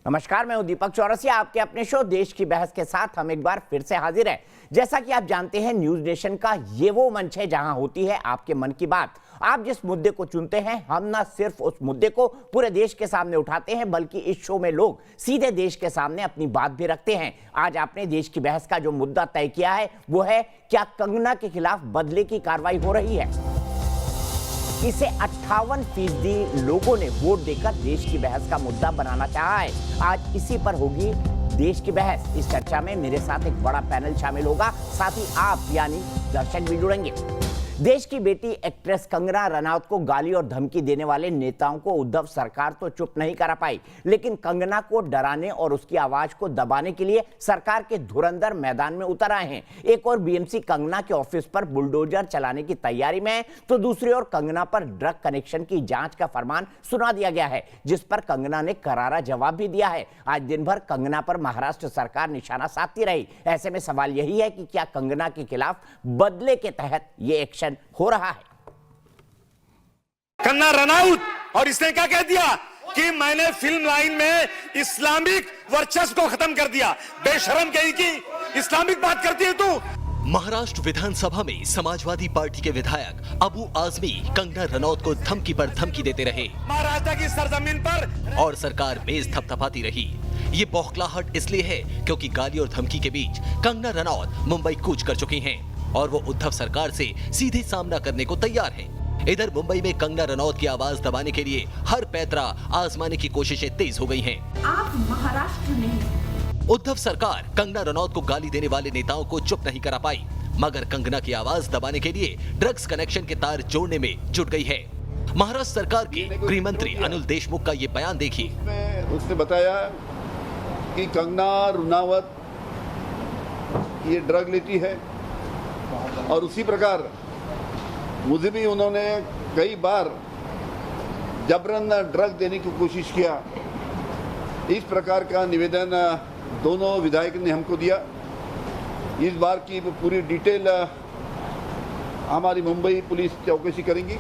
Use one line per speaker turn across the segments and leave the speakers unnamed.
नमस्कार, मैं हूं दीपक चौरसिया। आपके अपने शो देश की बहस के साथ हम एक बार फिर से हाजिर हैं। जैसा कि आप जानते हैं, न्यूज नेशन का ये वो मंच है जहां होती है आपके मन की बात। आप जिस मुद्दे को चुनते हैं, हम ना सिर्फ उस मुद्दे को पूरे देश के सामने उठाते हैं, बल्कि इस शो में लोग सीधे देश के सामने अपनी बात भी रखते हैं। आज आपने देश की बहस का जो मुद्दा तय किया है वो है, क्या कंगना के खिलाफ बदले की कार्रवाई हो रही है। इसे 58% लोगों ने वोट देकर देश की बहस का मुद्दा बनाना चाहा है। आज इसी पर होगी देश की बहस। इस चर्चा में मेरे साथ एक बड़ा पैनल शामिल होगा, साथ ही आप यानी दर्शक भी जुड़ेंगे। देश की बेटी एक्ट्रेस कंगना रनौत को गाली और धमकी देने वाले नेताओं को उद्धव सरकार तो चुप नहीं करा पाई, लेकिन कंगना को डराने और उसकी आवाज को दबाने के लिए सरकार के धुरंधर मैदान में उतर आए हैं। एक और बीएमसी कंगना के ऑफिस पर बुलडोजर चलाने की तैयारी में है, तो दूसरी ओर कंगना पर ड्रग कनेक्शन की जांच का फरमान सुना दिया गया है, जिस पर कंगना ने करारा जवाब भी दिया है। आज दिन भर कंगना पर महाराष्ट्र सरकार निशाना साधती रही। ऐसे में सवाल यही है कि क्या कंगना के खिलाफ बदले के तहत ये एक्शन हो रहा है।
कंगना रनौत, और इसने क्या कह दिया कि मैंने फिल्म लाइन में इस्लामिक वर्चस्व को खत्म कर दिया। बेशरम कही कि इस्लामिक बात करती है तू।
महाराष्ट्र विधानसभा में समाजवादी पार्टी के विधायक अबू आजमी कंगना रनौत को धमकी पर धमकी देते रहे।
महाराष्ट्र की सरजमीन पर
और सरकार बेस थपथपाती रही। ये बौखलाहट इसलिए है क्योंकि गाली और धमकी के बीच कंगना रनौत मुंबई कूच कर चुकी हैं और वो उद्धव सरकार से सीधे सामना करने को तैयार हैं। इधर मुंबई में कंगना रनौत की आवाज दबाने के लिए हर पैतरा आजमाने की कोशिशें तेज हो गई हैं।
आप महाराष्ट्र नहीं।
उद्धव सरकार कंगना रनौत को गाली देने वाले नेताओं को चुप नहीं करा पाई, मगर कंगना की आवाज दबाने के लिए ड्रग्स कनेक्शन के तार जोड़ने में जुट गई है। महाराष्ट्र सरकार के गृह मंत्री अनिल देशमुख का ये बयान देखिए।
उसने बताया कि कंगना रनौत ये ड्रग लेती है और उसी प्रकार मुझे भी उन्होंने कई बार जबरन ड्रग देने की कोशिश किया। इस प्रकार का निवेदन दोनों विधायक ने हमको दिया। इस बार की पूरी डिटेल हमारी मुंबई पुलिस चौकसी करेंगी।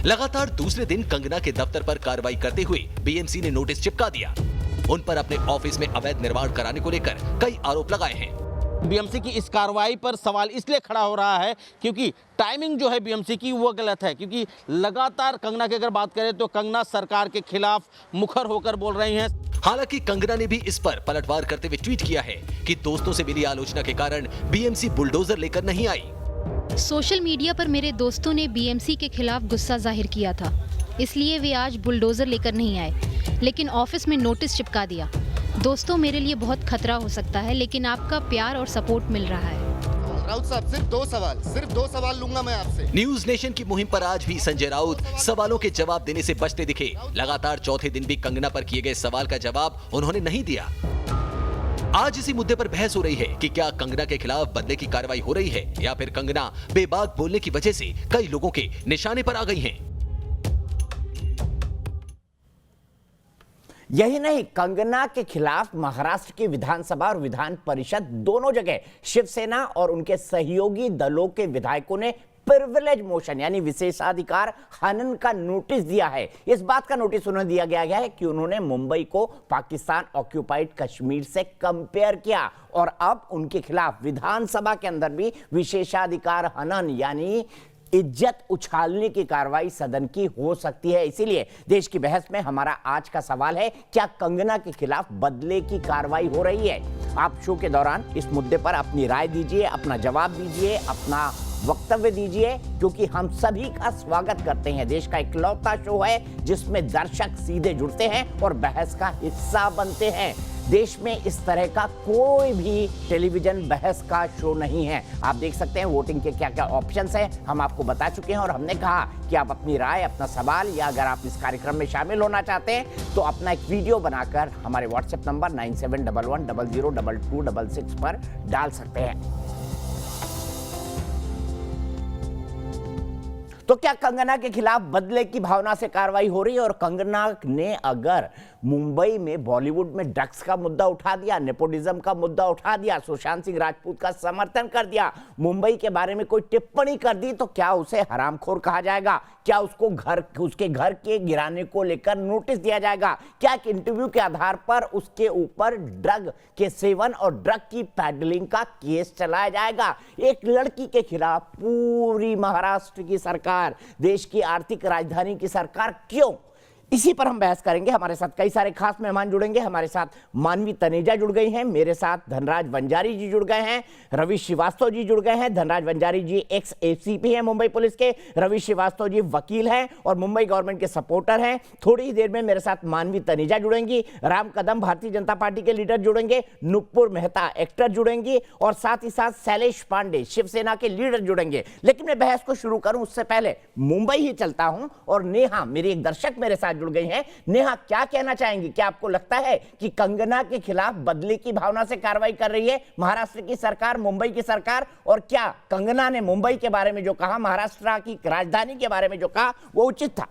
लगातार दूसरे दिन कंगना के दफ्तर पर कार्रवाई करते हुए बीएमसी ने नोटिस चिपका दिया। उन पर अपने ऑफिस में अवैध निर्माण कराने को लेकर कई आरोप लगाए हैं।
बीएमसी की इस कार्रवाई पर सवाल इसलिए खड़ा हो रहा है क्योंकि टाइमिंग जो है बीएमसी की वो गलत है, क्योंकि लगातार कंगना की अगर बात करें तो कंगना सरकार के खिलाफ मुखर होकर बोल रही हैं।
हालांकि कंगना ने भी इस पर पलटवार करते हुए ट्वीट किया है कि दोस्तों से मिली आलोचना के कारण बीएमसी बुलडोजर लेकर नहीं आई।
सोशल मीडिया पर मेरे दोस्तों ने बीएमसी के खिलाफ गुस्सा जाहिर किया था, इसलिए वे आज बुलडोजर लेकर नहीं आए, लेकिन ऑफिस में नोटिस चिपका दिया। दोस्तों, मेरे लिए बहुत खतरा हो सकता है, लेकिन आपका प्यार और सपोर्ट मिल रहा है।
राउत साहब, सिर्फ दो सवाल लूंगा मैं आपसे।
न्यूज नेशन की मुहिम पर आज भी संजय राउत सवालों के जवाब देने से बचते दिखे। लगातार चौथे दिन भी कंगना पर किए गए सवाल का जवाब उन्होंने नहीं दिया। आज इसी मुद्दे पर बहस हो रही है कि क्या कंगना के खिलाफ बदले की कार्रवाई हो रही है या फिर कंगना बेबाक बोलने की वजह से कई लोगों के निशाने पर आ गई हैं।
यही नहीं, कंगना के खिलाफ महाराष्ट्र की विधानसभा और विधान परिषद दोनों जगह शिवसेना और उनके सहयोगी दलों के विधायकों ने प्रिविलेज मोशन यानी विशेषाधिकार हनन का नोटिस दिया है। इस बात का नोटिस उन्हें दिया गया है कि उन्होंने मुंबई को पाकिस्तान ऑक्यूपाइड कश्मीर से कंपेयर किया और अब उनके खिलाफ विधानसभा के अंदर भी विशेषाधिकार हनन यानी इज्जत उछालने की कार्रवाई सदन की हो सकती है। इसीलिए देश की बहस में हमारा आज का सवाल है, क्या कंगना के खिलाफ बदले की कार्रवाई हो रही है। आप शो के दौरान इस मुद्दे पर अपनी राय दीजिए, अपना जवाब दीजिए, अपना वक्तव्य दीजिए, क्योंकि हम सभी का स्वागत करते हैं। देश का इकलौता शो है जिसमें दर्शक सीधे जुड़ते हैं और बहस का हिस्सा बनते हैं। देश में इस तरह का कोई भी टेलीविजन बहस का शो नहीं है। आप देख सकते हैं वोटिंग के क्या क्या ऑप्शंस हैं, हम आपको बता चुके हैं और हमने कहा कि आप अपनी राय, अपना सवाल या अगर आप इस कार्यक्रम में शामिल होना चाहते हैं तो अपना एक वीडियो बनाकर हमारे व्हाट्सएप नंबर 9711002266 पर डाल सकते हैं। तो क्या कंगना के खिलाफ बदले की भावना से कार्रवाई हो रही है और कंगना ने अगर मुंबई में बॉलीवुड में ड्रग्स का मुद्दा उठा दिया, नेपोटिज्म का मुद्दा उठा दिया, सुशांत सिंह राजपूत का समर्थन कर दिया, मुंबई के बारे में कोई टिप्पणी कर दी, तो क्या उसे हरामखोर कहा जाएगा? क्या उसको उसके घर के गिराने को लेकर नोटिस दिया जाएगा? क्या एक इंटरव्यू के आधार पर उसके ऊपर ड्रग के सेवन और ड्रग की पैडलिंग का केस चलाया जाएगा? एक लड़की के खिलाफ पूरी महाराष्ट्र की सरकार, देश की आर्थिक राजधानी की सरकार, क्यों? इसी पर हम बहस करेंगे। हमारे साथ कई सारे खास मेहमान जुड़ेंगे। हमारे साथ मानवी तनेजा जुड़ गई हैं, मेरे साथ धनराज वंजारी जी जुड़ गए हैं, रवि श्रीवास्तव जी जुड़ गए हैं। धनराज वंजारी जी एक्स एसीपी हैं मुंबई पुलिस के, रवि श्रीवास्तव जी वकील हैं और मुंबई गवर्नमेंट के सपोर्टर हैं। थोड़ी ही देर में मेरे साथ मानवी तनेजा जुड़ेंगी, राम कदम भारतीय जनता पार्टी के लीडर जुड़ेंगे, नुपुर मेहता एक्टर जुड़ेंगी और साथ ही साथ शैलेश पांडे शिवसेना के लीडर जुड़ेंगे। लेकिन मैं बहस को शुरू करूं उससे पहले मुंबई ही चलता हूं और नेहा मेरी एक दर्शक मेरे साथ जुड़ गई हैं। नेहा, क्या कहना चाहेंगी? क्या आपको लगता है कि कंगना के खिलाफ बदले की भावना से कार्रवाई कर रही है महाराष्ट्र की सरकार, मुंबई की सरकार? और क्या कंगना ने मुंबई के बारे में जो कहा, महाराष्ट्र की राजधानी के बारे में जो कहा, वो उचित था?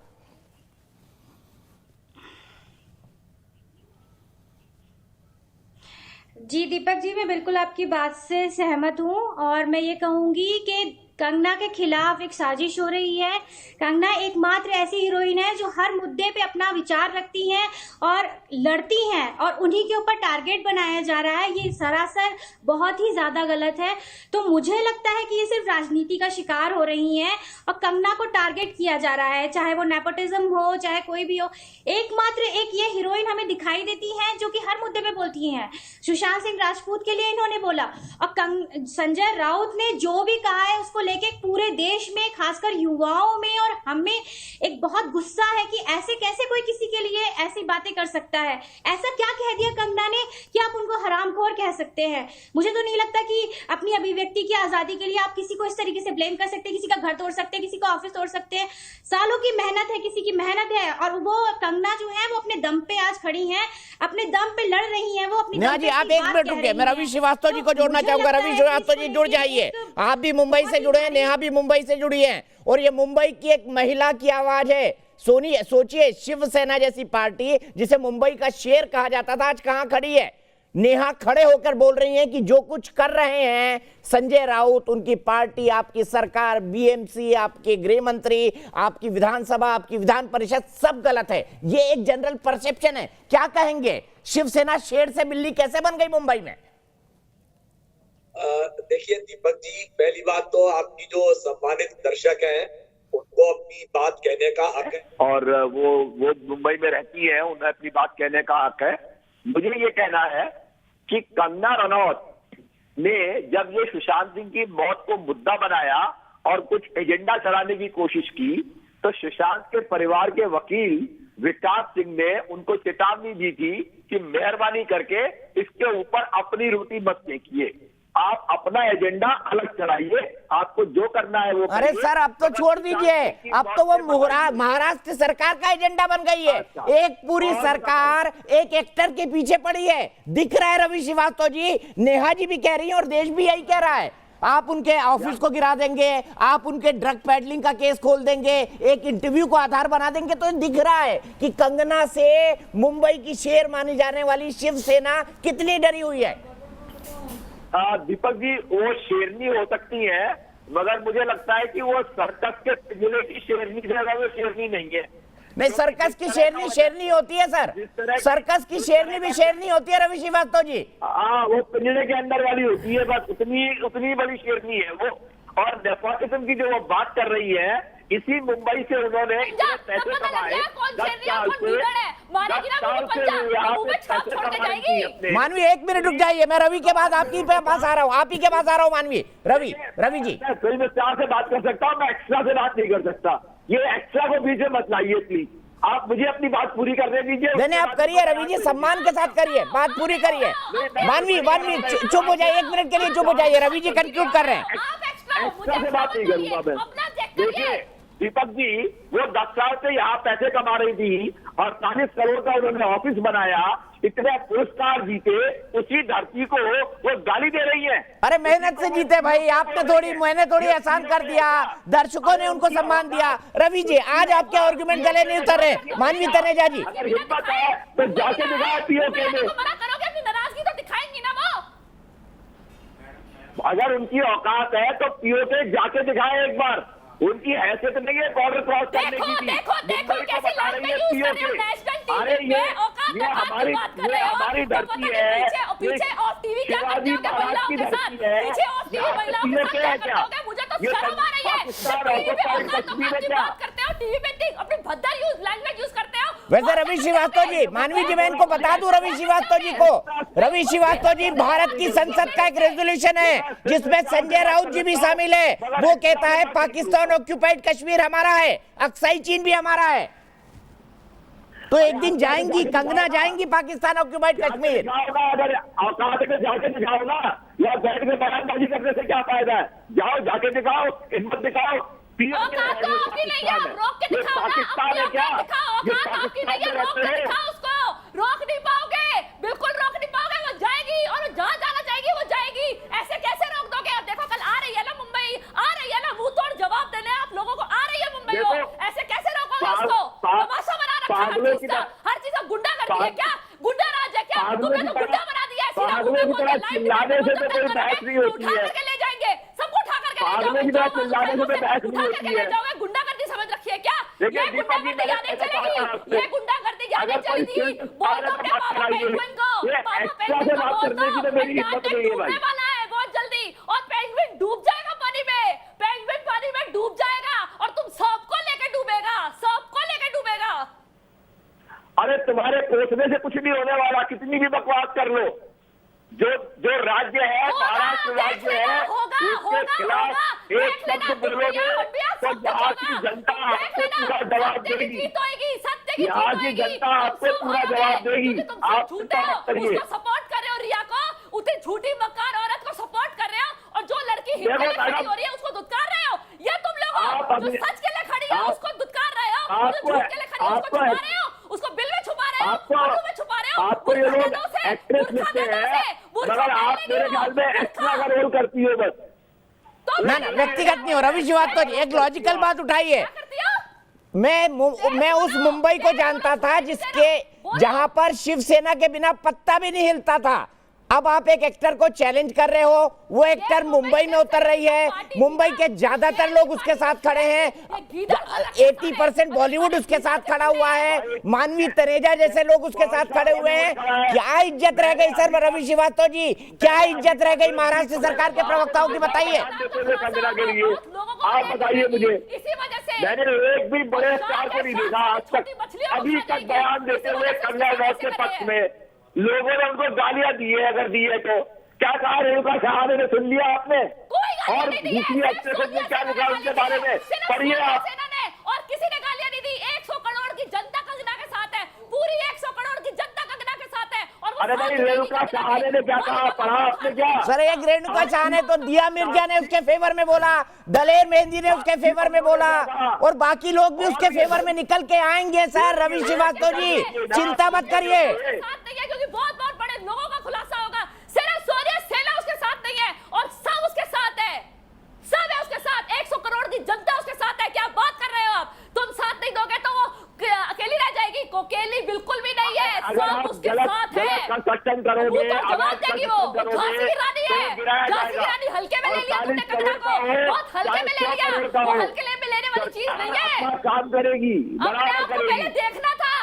जी दीपक जी, मैं बिल्कुल आपकी बात से सहमत हूँ और मैं ये कहूँगी कि कंगना के खिलाफ एक साजिश हो रही है। कंगना एकमात्र ऐसी हीरोइन है जो हर मुद्दे पे अपना विचार रखती हैं और लड़ती हैं और उन्हीं के ऊपर टारगेट बनाया जा रहा है। ये सरासर बहुत ही ज़्यादा गलत है। तो मुझे लगता है कि ये सिर्फ राजनीति का शिकार हो रही हैं और कंगना को टारगेट किया जा रहा है, चाहे वो नेपोटिज्म हो, चाहे कोई भी हो। एकमात्र एक ये हीरोइन हमें दिखाई देती हैं जो कि हर मुद्दे पे बोलती हैं। सुशांत सिंह राजपूत के लिए इन्होंने बोला और संजय राउत ने जो भी कहा है उसको लेके पूरे देश में, खासकर युवाओं में और हमें एक बहुत गुस्सा है कि ऐसे कैसे कोई किसी के लिए ऐसी बातें कर सकता है। ऐसा क्या कह दिया कंगना ने कि आप उनको हरामखोर कह सकते हैं? मुझे तो नहीं लगता कि अपनी अभिव्यक्ति की आजादी के लिए आप किसी को इस तरीके से ब्लेम कर सकते हैं। किसी का घर तोड़ सकते हैं, किसी का ऑफिस तोड़ सकते हैं। सालों की मेहनत है, किसी की मेहनत है और वो कंगना जो है वो अपने दम पे आज खड़ी है, अपने दम पे लड़ रही है। वो अपनी
जी आप एक मिनट रुकिए, मैं रवि श्रीवास्तव जी को जोड़ना चाहूंगा। रवि श्रीवास्तव जी जुड़ जाइए, आप भी मुंबई से जुड़े हैं, नेहा भी मुंबई से जुड़ी है और ये मुंबई की एक महिला की आवाज है। सोचिए, शिवसेना जैसी पार्टी जिसे मुंबई का शेर कहा जाता था, आज कहां खड़ी है? नेहा खड़े होकर बोल रही हैं कि जो कुछ कर रहे हैं संजय राउत, उनकी पार्टी, आपकी सरकार, बीएमसी, आपके गृह मंत्री, आपकी विधानसभा, आपकी विधान परिषद, सब गलत है। ये एक जनरल परसेप्शन है। क्या कहेंगे, शिवसेना शेर से बिल्ली कैसे बन गई मुंबई में?
देखिए दीपक जी, पहली बात तो आपकी जो सम्मानित दर्शक हैं उनको अपनी बात कहने का हक है और वो मुंबई में रहती हैं, उन्हें अपनी बात कहने का हक है। मुझे ये कहना है कि कंगना रनौत ने जब ये सुशांत सिंह की मौत को मुद्दा बनाया और कुछ एजेंडा चलाने की कोशिश की, तो सुशांत के परिवार के वकील विकास सिंह ने उनको चेतावनी दी थी कि मेहरबानी करके इसके ऊपर अपनी रोटी मत फेंकिए, आप अपना एजेंडा अलग चलाइए, आपको जो करना है वो।
अरे सर, अब तो छोड़ दीजिए, अब तो वो महाराष्ट्र सरकार का एजेंडा बन गई है। एक पूरी सरकार एक एक्टर के पीछे पड़ी है, दिख रहा है रवि श्रीवास्तव जी, नेहा जी भी कह रही है और देश भी यही कह रहा है। आप उनके ऑफिस को गिरा देंगे, आप उनके ड्रग पैडलिंग का केस खोल देंगे, एक इंटरव्यू को आधार बना देंगे, तो दिख रहा है कि कंगना से मुंबई की शेर मानी जाने वाली शिवसेना कितनी डरी हुई है।
दीपक जी, वो शेरनी हो सकती है, मगर मुझे लगता है कि वो सर्कस के पिंजरे की शेरनी जगह वो शेरनी नहीं है।
नहीं, सर्कस की शेरनी शेरनी होती है सर, सर्कस की शेरनी भी शेरनी होती है रवि श्रीवास्तव जी।
हाँ, वो पिंजरे के अंदर वाली होती है, बस उतनी बड़ी शेरनी है वो। और नेपोटिज्म की जो वो बात कर रही है, इसी मुंबई से उन्होंने इतने पैसे कमाए, 10 साल से
मानवी एक मिनट रुक जाइए, मैं रवि के बाद आपकी पास आ रहा हूँ, आप ही के पास आ रहा हूँ मानवी। रवि जी,
फिल्म स्टार से बात कर सकता हूँ, मैं एक्स्ट्रा से बात नहीं कर सकता। ये एक्स्ट्रा को बीच में मत लाइए प्लीज, आप मुझे अपनी बात पूरी करने दीजिए।
नहीं, आप करिए रवि जी, सम्मान के साथ करिए, बात पूरी करिए। मानवी चुप हो जाइए, 1 मिनट के लिए चुप हो जाइए, रवि जी कंक्लूड कर रहे हैं।
एक्स्ट्रा से बात नहीं करूंगा मैं। देखिए, दीपक जी वो 10 साल से यहाँ पैसे कमा रही थी और 40 करोड़ का उन्होंने ऑफिस बनाया, इतने पुरस्कार जीते, उसी धरती को वो गाली दे रही है।
अरे मेहनत से जीते भाई, आपने थोड़ी मेहनत थोड़ी आसान कर दिया, दर्शकों ने उनको सम्मान दिया। रवि जी आज आपके आर्गुमेंट गले नहीं उतर रहे। मानवी तनेजा जी,
अगर हिम्मत है तो जाके दिखाओ पीओके में,
मना करोगे, अपनी नाराजगी तो दिखाएंगी ना वो।
अगर उनकी औकात है तो पीओके जाके दिखाए एक बार। उनकी हैसियत नहीं है बॉर्डर क्रॉस करने की भी।
देखो कैसे
बता रही है पीओके। अरे ये हमारी धरती है,
पीछे और टीवी क्या करते हो महिलाओं के साथ, पीछे और टीवी महिलाओं के साथ क्या करोगे? मुझे तो शर्म आ रही है। टीवी पे औकात की बात करते हो, टीवी पे अपनी भद्दर लैंग्वेज यूज करते हो।
वैसे रवि श्रीवास्तव जी, मानवी जी मैं इनको बता दूं रवि श्रीवास्तव जी को, रवि श्रीवास्तव जी भारत की संसद का एक रेजोल्यूशन है जिसमें संजय राउत जी भी शामिल है। वो कहता है पाकिस्तान ऑक्यूपाइड कश्मीर हमारा है, अक्साई चीन भी हमारा है। तो एक दिन जाएंगी, कंगना जाएंगी पाकिस्तान ऑक्यूपाइड कश्मीर।
अगर औकात में जाके दिखाओ ना, या बैठ के बयानबाजी करने से क्या फायदा है? जाओ जाके दिखाओ, हिम्मत दिखाओ।
औकात तो आपकी नहीं है, आप रोक के दिखाओ ना,
पाकिस्तान है क्या?
औकात आपकी नहीं है, रोक के दिखाओ उसको। रोक नहीं पाओगे, बिल्कुल रोक नहीं पाओगे। वो जाएगी और जहाँ जाना चाहेगी वो जाएगी। ऐसे कैसे रोक दोगे? अब देखो कल आ रही है ना मुंबई, आ रही है ना मुंह तोड़ जवाब देने आप लोगों को, आ रही है मुंबई वो। ऐसे कैसे रोकोगे उसको? तमाशा बना रखा है हर चीज का। गुंडा कर दिया क्या? गुंडा राज है क्या? तुमने तो गुंडा बना दिया।
चिल्लाने से तो कोई बहस नहीं होती है,
ले जाएंगे सबको उठा करके ले जाओगे।
चिल्लाने से तो बहस नहीं होती है।
गुंडागर्दी समझ रखी है क्या? ये
दीपक जी
गुंडागर्दी यादें चलेगी, ये गुंडागर्दी यादें चलेगी। बोल दो अपने पापा पेंगुइन को, पापा पेंगुइन को बोल दो डूबने वाला है बहुत जल्दी, और पेंगुइन डूब जाएगा पानी में। पेंगुइन पानी में डूब जाएगा और तुम सबको लेके डूबेगा, सबको लेके डूबेगा।
अरे तुम्हारे कोसने से कुछ नहीं होने वाला, कितनी भी बकवास कर लो। जो राज्य है, महाराष्ट्र राज्य है, उसके खिलाफ एक शब्द बोलोगे तो यहाँ की जनता आपको पूरा जवाब देगी। यहाँ की जनता आपको पूरा जवाब देगी। आप चिंता मत करिए।
सपोर्ट कर रहे हो रिया को, उतनी झूठी मक्कार औरत को सपोर्ट कर रहे हो, और जो लड़की हिंदू खड़ी हो रही है उसको दुत्कार रहे हो। ये तुम लोग जो सच के लिए खड़ी है उसको दुत्कार रहे हो, जो झूठ के लिए खड़ी है उसको छुपा रहे हो, उसको बिल में छुपा रहे हो, बालों में छुपा रहे हो।
आपको ये लोग एक्ट्रेस लिखते हैं, मगर आप मेरे ख्याल में एक्स्ट्रा का रोल करती हो बस।
ना ना व्यक्तिगत नहीं हो रवि श्रीवास्तव जी, एक लॉजिकल बात उठाई है। मैं उस मुंबई को जानता था जिसके जहां पर शिवसेना के बिना पत्ता भी नहीं हिलता था। अब आप एक एक्टर को चैलेंज कर रहे हो, वो एक्टर मुंबई में उतर रही है, मुंबई के ज्यादातर लोग उसके साथ खड़े हैं, 80% बॉलीवुड उसके साथ खड़ा हुआ है, मानवी तनेजा जैसे लोग उसके साथ खड़े हुए हैं। क्या इज्जत रह गई सर रवि श्रीवास्तव जी, क्या इज्जत रह गई महाराष्ट्र सरकार के प्रवक्ताओं की? बताइए
आप बताइए मुझे। मैंने एक भी बड़े स्टार को नहीं देखा आज तक, अभी तक बयान देते हुए कंगना रनौत के पक्ष में। लोगों ने उनको गालियां दी है, अगर दी है तो क्या कहा रेणुका साहब ने, सुन लिया आपने? और दूसरी एक्ट्रेस ने क्या लिखा उनके बारे में, पढ़िए आप।
और किसी ने गालियां नहीं दी। 100 करोड़ की जनता कंगना के साथ है, पूरी 100 करोड़ की जनता कंगना के साथ है। और
अरे भाई रेणुका सहाने ने क्या कहा, पढ़ा आपने क्या?
सर एक रेणुका सहाने तो दिया मिर्जा ने उसके फेवर में बोला, दलेर मेहंदी ने उसके फेवर में बोला, और बाकी लोग भी उसके फेवर में निकल के आएंगे। सर रवि श्रीवास्तव जी चिंता मत करिए।
क्योंकि बहुत बड़े लोगों का खुलासा होगा। सिर्फ सोनिया सेना उसके साथ नहीं है, और सब उसके साथ है, सब है उसके साथ। 100 करोड़ की जनता उसके साथ है। क्या बात कर रहे हो आप? तुम साथ नहीं दोगे तो वो अकेली रह जाएगी। अकेली बिल्कुल भी नहीं है, सब उसके साथ है।
कंस्ट्रक्शन करोगे,
जवाब देगी वो। झांसी की रानी है, झांसी की रानी हल्के में ले लिया तुमने कंगना को, बहुत हल्के में ले लिया। वो हल्के में लेने वाली चीज नहीं है।
काम करेगी,
अपने आप को पहले देखना था।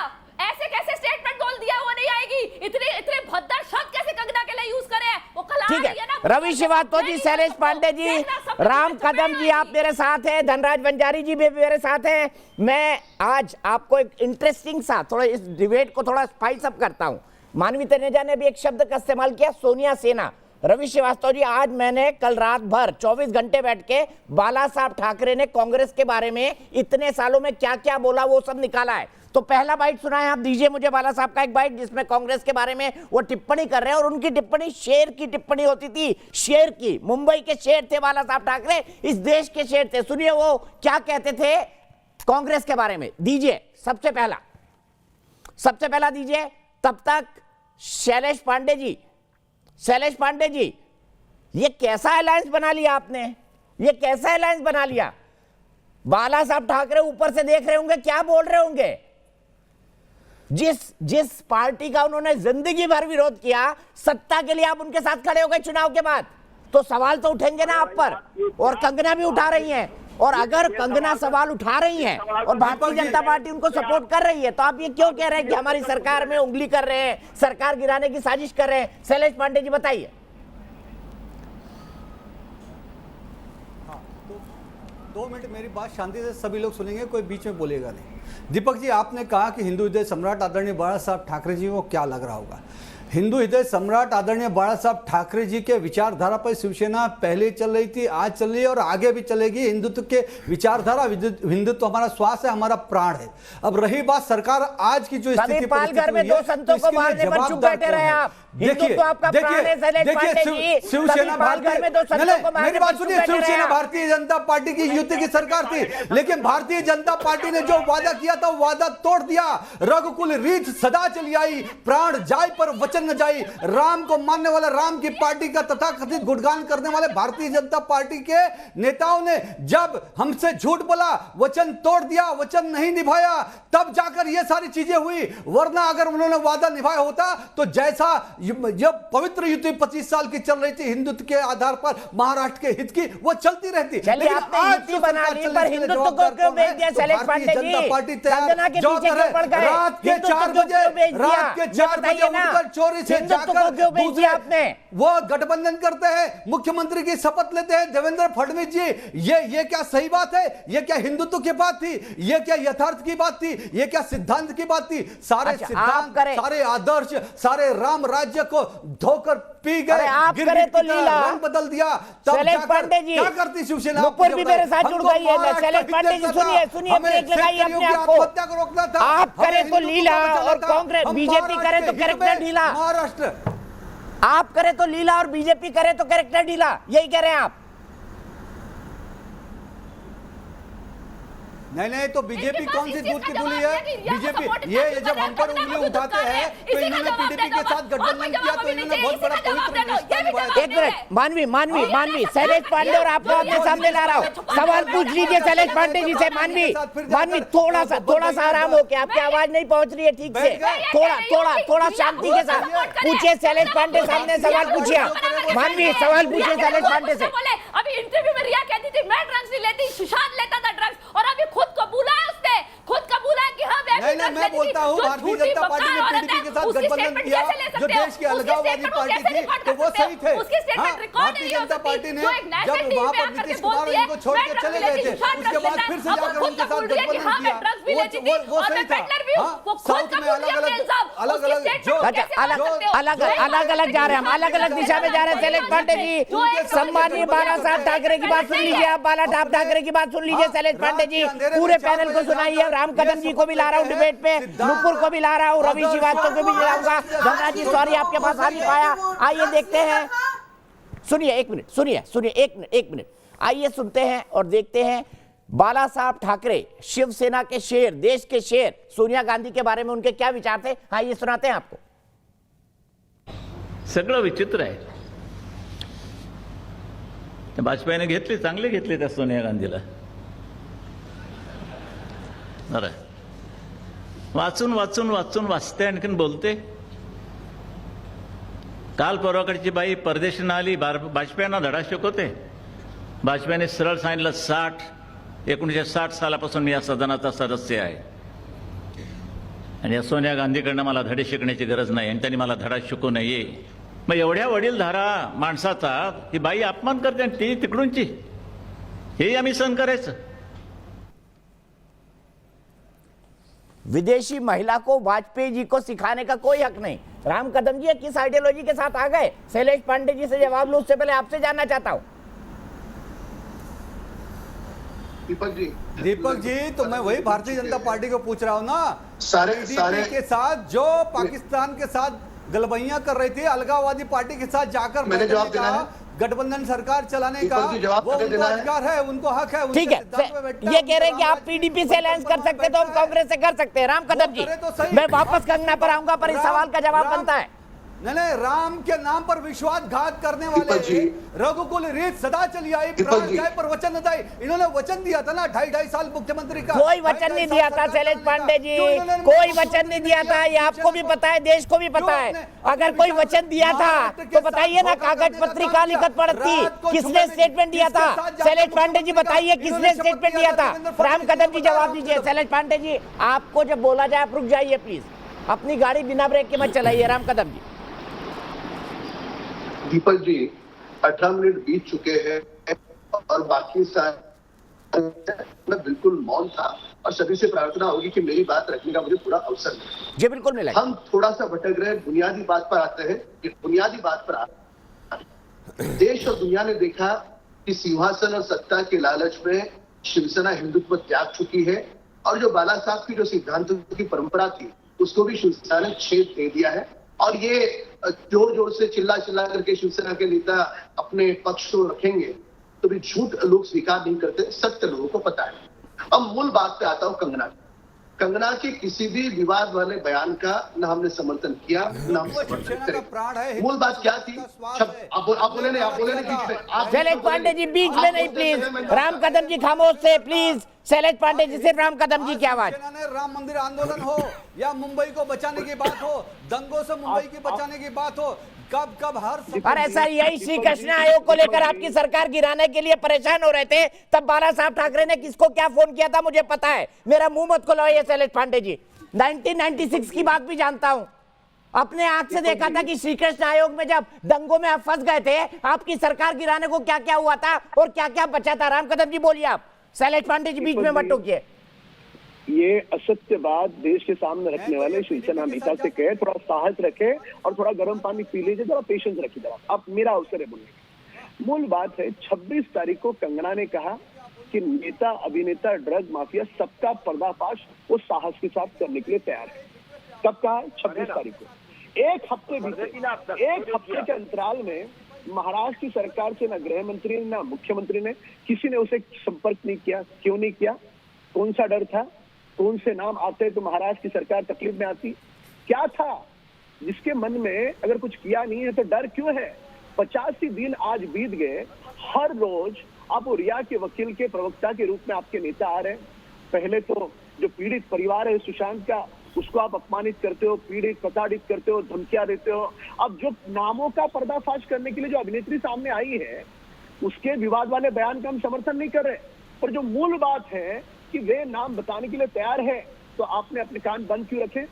ऐसे कैसे स्टेटमेंट बोल दिया वो नहीं आएगी। इतने भद्दा शब्द कैसे कंगना के लिए यूज करे? वो कल आ
ठीक
रही है ना।
रवि श्रीवास्तव जी, शैलेश पांडे जी, राम कदम जी आप मेरे साथ हैं, धनराज बंजारी जी भी मेरे साथ हैं। मैं आज आपको एक इंटरेस्टिंग सा थोड़ा इस डिबेट को थोड़ा स्पाइस अप करता हूं। मानवी तनेजा ने भी एक शब्द का इस्तेमाल किया, सोनिया सेना। रवि श्रीवास्तव जी आज मैंने कल रात भर 24 घंटे बैठ के बाला साहब ठाकरे ने कांग्रेस के बारे में इतने सालों में क्या क्या बोला वो सब निकाला है। तो पहला बाइट सुना है, आप दीजिए मुझे बाला साहब का एक बाइट जिसमें कांग्रेस के बारे में वो टिप्पणी कर रहे हैं, और उनकी टिप्पणी शेर की टिप्पणी होती थी, शेर की। मुंबई के शेर थे बाला साहब ठाकरे, इस देश के शेर थे। सुनिए वो क्या कहते थे कांग्रेस के बारे में दीजिए सबसे पहला दीजिए। तब तक शैलेश पांडे जी, ये कैसा अलायंस बना लिया आपने? ये कैसा अलायंस बना लिया? बाला साहब ठाकरे ऊपर से देख रहे होंगे, क्या बोल रहे होंगे? जिस पार्टी का उन्होंने जिंदगी भर विरोध किया, सत्ता के लिए आप उनके साथ खड़े हो गए चुनाव के बाद, तो सवाल तो उठेंगे ना आप पर। और कंगना भी उठा रही हैं, और अगर कंगना सवाल उठा रही हैं और भारतीय जनता पार्टी उनको सपोर्ट कर रही है, तो आप ये क्यों कह रहे हैं कि हमारी सरकार में उंगली कर रहे हैं, सरकार गिराने की साजिश कर रहे हैं? शैलेश पांडे जी बताइए।
2 मिनट मेरी बात शांति से सभी लोग सुनेंगे, कोई बीच में बोलेगा नहीं। दीपक जी, आपने कहा कि हिंदू हृदय सम्राट आदरणीय बाला साहब ठाकरे जी को क्या लग रहा होगा। हिंदू हृदय सम्राट आदरणीय बाला साहब ठाकरे जी के विचारधारा पर शिवसेना पहले चल रही थी, आज चल रही है और आगे भी चलेगी। हिंदुत्व के विचारधारा, हिंदुत्व हमारा श्वास है, हमारा प्राण है। अब रही बात सरकार आज की जो स्थिति
पालघर में 2 संतों को मारने पर चुप बैठे रहे आप।
देखिए शिवसेना मेरी बात सुनिए, शिवसेना भारतीय जनता पार्टी की युति की सरकार थी, लेकिन भारतीय जनता पार्टी ने जो वादा किया था वो वादा तोड़ दिया। रघुकुल रीत सदा चली आई, प्राण जाय पर वचन न जाई। राम को मानने वाला, राम की पार्टी का तथाकथित गुणगान करने वाले भारतीय जनता पार्टी के नेताओं ने जब हमसे झूठ बोला, वचन तोड़ दिया, वचन नहीं निभाया, तब जाकर ये सारी चीजें हुई। वरना अगर उन्होंने वादा निभाया होता तो जैसा जब पवित्र युति 25 साल की चल रही थी हिंदुत्व के आधार पर, महाराष्ट्र के हित की, वो चलती रहती।
चलिए आपने युति बना ली, पर हिंदुत्व को क्यों भेज दिया शैलेश पांडे जी? कंगना के पीछे क्यों पड़ गए?
रात के 4 बजे उठकर चोरी से जाकर दूसरे आपने वो गठबंधन करते हैं, मुख्यमंत्री की शपथ लेते हैं देवेंद्र फडणवीस जी। ये क्या सही बात है? ये क्या हिंदुत्व की बात थी? ये क्या यथार्थ की बात थी? ये क्या सिद्धांत की बात थी? सारे सिद्धांत, सारे आदर्श, सारे राम राज्य को धोकर पी गए।
आप करें तो लीला,
रंग बदल दिया।
शैलेश पांडे जी
क्या करती शिवसेना?
नुपुर भी मेरे साथ जुड़ गई है। शैलेश पांडे जी सुनिए, ब्रेक लगाइए अपने आप को। आप करें तो लीला और कांग्रेस बीजेपी करे तो कैरेक्टर ढीला।
महाराष्ट्र
आप करें तो लीला और बीजेपी करे तो कैरेक्टर ढीला, यही कह रहे हैं आप?
नहीं, तो बीजेपी कौन सी दूध की धुली है? बीजेपी ये जब हम पर उंगली उठाते हैं तो इन्होंने पीडीपी के साथ गठबंधन किया, तो इन्होंने बहुत बड़ा पवित्र रिश्ता निभाया।
एक मिनट, मानवी, शैलेश पांडे और आपको आपके सामने ला रहा हूँ, सवाल पूछ लीजिए शैलेश पांडे जी से। मानवी थोड़ा सा आराम हो के, आपकी आवाज नहीं पहुंच रही है ठीक से, थोड़ा शांति के साथ पूछिए। शैलेश पांडे सामने सवाल पूछिए। मानवी सवाल पूछिए शैलेश पांडे से।
अभी इंटरव्यू में रिया कहती थी मैं ड्रग्स नहीं लेती, सुशांत लेता था ड्रग्स, और अभी खुद कबूला है उसने, खुद कबूला है कि हाँ
नहीं, मैं बोलता हूँ भारतीय जनता पार्टी ने पीडीपी के साथ गठबंधन किया, जो देश की अलगाववादी पार्टी थी, तो वो सही थे। भारतीय जनता पार्टी ने जब वहां पर नीतीश कुमार इनको छोड़ के चले गए थे, उसके बाद फिर से जाकर उनके साथ गठबंधन किया, वो सही था। साउथ में
अलग जा रहे हैं हम, अलग दिशा में जा रहे हैं। शैलेश पांडे जी, सम्मानीय बाला साहब ठाकरे की बात सुन लीजिए, आप बाला साहब ठाकरे की बात सुन लीजिए। शैलेश पांडे जी पूरे पैनल को सुनाइए। राम कदम जी को भी ला रहा हूँ डिबेट पे, नुपुर को भी ला रहा हूँ, रवि श्रीवास्तव को भी लाऊंगा। गंगा जी सॉरी आपके पास आ नहीं पाया, आइए देखते हैं। सुनिए एक मिनट, आइए सुनते हैं और देखते हैं बाला साहब ठाकरे, शिवसेना के शेर, देश के शेर, सोनिया गांधी के बारे में उनके क्या विचार थे। आइए सुनाते हैं आपको।
सगळं विचित्र आहे। वाजपेयीने घेतली, चांगले घेतले त्या सोनिया गांधीला। बरं, वाचून वाचते, आणखीन बोलते। काल परवाकडची बाई परदेशानं आली, वाजपेयींना धडा शिकवते। वाजपेयींनी सरळ सांगितलं 1960 सालापासून मी या सदनाचा सदस्य आहे आणि या सोनिया गांधीकडनं मला धडे शिकण्याची गरज नाही आणि त्यांनी मला धडा शिकवू नये। मग एवढ्या वडीलधारा माणसाचा ही बाई अपमान करते आणि ती तिकडूनची, हे आम्ही सहन करायचं?
विदेशी महिला को वाजपेयी जी को सिखाने का कोई हक नहीं। राम कदम जी किस आइडियोलॉजी के साथ आ गए? शैलेश पांडे जी से जवाब लूं, उससे पहले आपसे जानना चाहता हूं।
दीपक जी तो मैं वही भारतीय जनता पार्टी को पूछ रहा हूँ ना, सारे के साथ जो पाकिस्तान के साथ गलबैयां कर रही थी अलगाववादी पार्टी के साथ जाकर
मैंने जवाब देना है।
गठबंधन सरकार चलाने का
जवाब
वो उनको
देना है।
अधिकार है, उनको हक है।
ठीक है, ये कह रहे हैं कि आप पीडीपी से अलायंस कर सकते तो हम कांग्रेस से कर सकते हैं। राम कदम जी, मैं वापस कंगना पर आऊंगा, पर इस सवाल का जवाब बनता है।
नहीं, राम के नाम पर विश्वासघात करने वाले रघुकुल रीत सदा चली आई, प्राण जाए पर वचन न जाए। इन्होंने वचन दिया था ना 2.5 साल मुख्यमंत्री का।
कोई वचन नहीं दिया था शैलेश पांडे जी, कोई वचन नहीं दिया था। ये आपको भी पता है, देश को भी पता है। अगर कोई वचन दिया था तो बताइए ना, कागज पत्रिका लिखत पड़ती, किसने स्टेटमेंट दिया था? शैलेश पांडे जी बताइए, किसने स्टेटमेंट दिया था? राम कदम जी जवाब दीजिए। शैलेश पांडे जी, आपको जब बोला जाए आप रुक जाइए प्लीज, अपनी गाड़ी बिना ब्रेक के मत चलाइए। राम कदम जी।
दीपक जी, 18 मिनट बीत चुके हैं और बाकी सारे मैं बिल्कुल मौन था और सभी से प्रार्थना होगी कि मेरी बात रखने का मुझे पूरा अवसर मिले।
जी बिल्कुल मिला।
हम थोड़ा सा भटक रहे, बुनियादी बात पर आते हैं। बुनियादी बात पर आते हैं। देश और दुनिया ने देखा कि सिंहासन और सत्ता के लालच में शिवसेना हिंदुत्व त्याग चुकी है और जो बाला साहब की जो सिद्धांतों की परंपरा थी उसको भी शिवसेना ने छेद दे दिया है। और ये जोर जोर से चिल्ला करके शिवसेना के नेता अपने पक्ष को रखेंगे तो भी झूठ लोग स्वीकार नहीं करते, सत्य लोगों को पता है। अब मूल बात पे आता हूं कंगना के किसी भी विवाद वाले बयान का न हमने समर्थन किया न हम समर्थन करें। मूल बात क्या थी? आप बोले नहीं बीच में।
शैलेश पांडे जी बीच में नहीं प्लीज। राम कदम जी खामोश से प्लीज। शैलेश पांडे जी, सिर्फ राम कदम जी की आवाज।
राम मंदिर आंदोलन हो या मुंबई को बचाने की बात हो, दंगों से मुंबई की बचाने की बात हो, कब हर
और ऐसा यही श्री कृष्ण आयोग को लेकर आपकी सरकार गिराने के लिए परेशान हो रहे थे, तब बाला साहब ठाकरे ने किसको क्या फोन किया था मुझे पता है। मेरा मुंह मत खुलवाइए शैलेश पांडे जी। 1996 की बात भी जानता हूं, अपने आंख से देखा था कि श्री कृष्ण आयोग में जब दंगों में आप फंस गए थे, आपकी सरकार गिराने को क्या क्या हुआ था और क्या क्या बचा था। राम कदम जी बोलिए आप। शैलेश पांडे जी बीच में मत टोकिए।
ये असत्य बात देश के सामने रखने वाले शिवसेना नेता से कहे थोड़ा साहस रखे और थोड़ा गर्म पानी पी लीजिए, जरा पेशेंस रखिए। जरा अब मेरा अवसर है बोलने का। मूल बात है 26 तारीख को कंगना ने कहा कि नेता अभिनेता ड्रग माफिया सबका पर्दाफाश वो साहस के साथ करने के लिए तैयार है। कब कहा? 26 तारीख को। एक हफ्ते बीते, एक हफ्ते के अंतराल में महाराष्ट्र की सरकार से ना गृह मंत्री ने ना मुख्यमंत्री ने किसी ने उसे संपर्क नहीं किया। क्यों नहीं किया? कौन सा डर था? कौन से नाम आते तो महाराष्ट्र की सरकार तकलीफ में आती? क्या था जिसके मन में अगर कुछ किया नहीं है तो डर क्यों है? 85 दिन आज बीत गए। हर रोज आप रिया के वकील के प्रवक्ता के रूप में आपके नेता आ रहे हैं। पहले तो जो पीड़ित परिवार है सुशांत का, उसको आप अपमानित करते हो, पीड़ित प्रताड़ित करते हो, धमकियां देते हो। अब जो नामों का पर्दाफाश करने के लिए जो अभिनेत्री सामने आई है उसके विवाद वाले बयान का हम समर्थन नहीं कर रहे, पर जो मूल बात है कि वे नाम बताने के लिए तैयार है तो आपने अपने कान बंद क्यों रखे?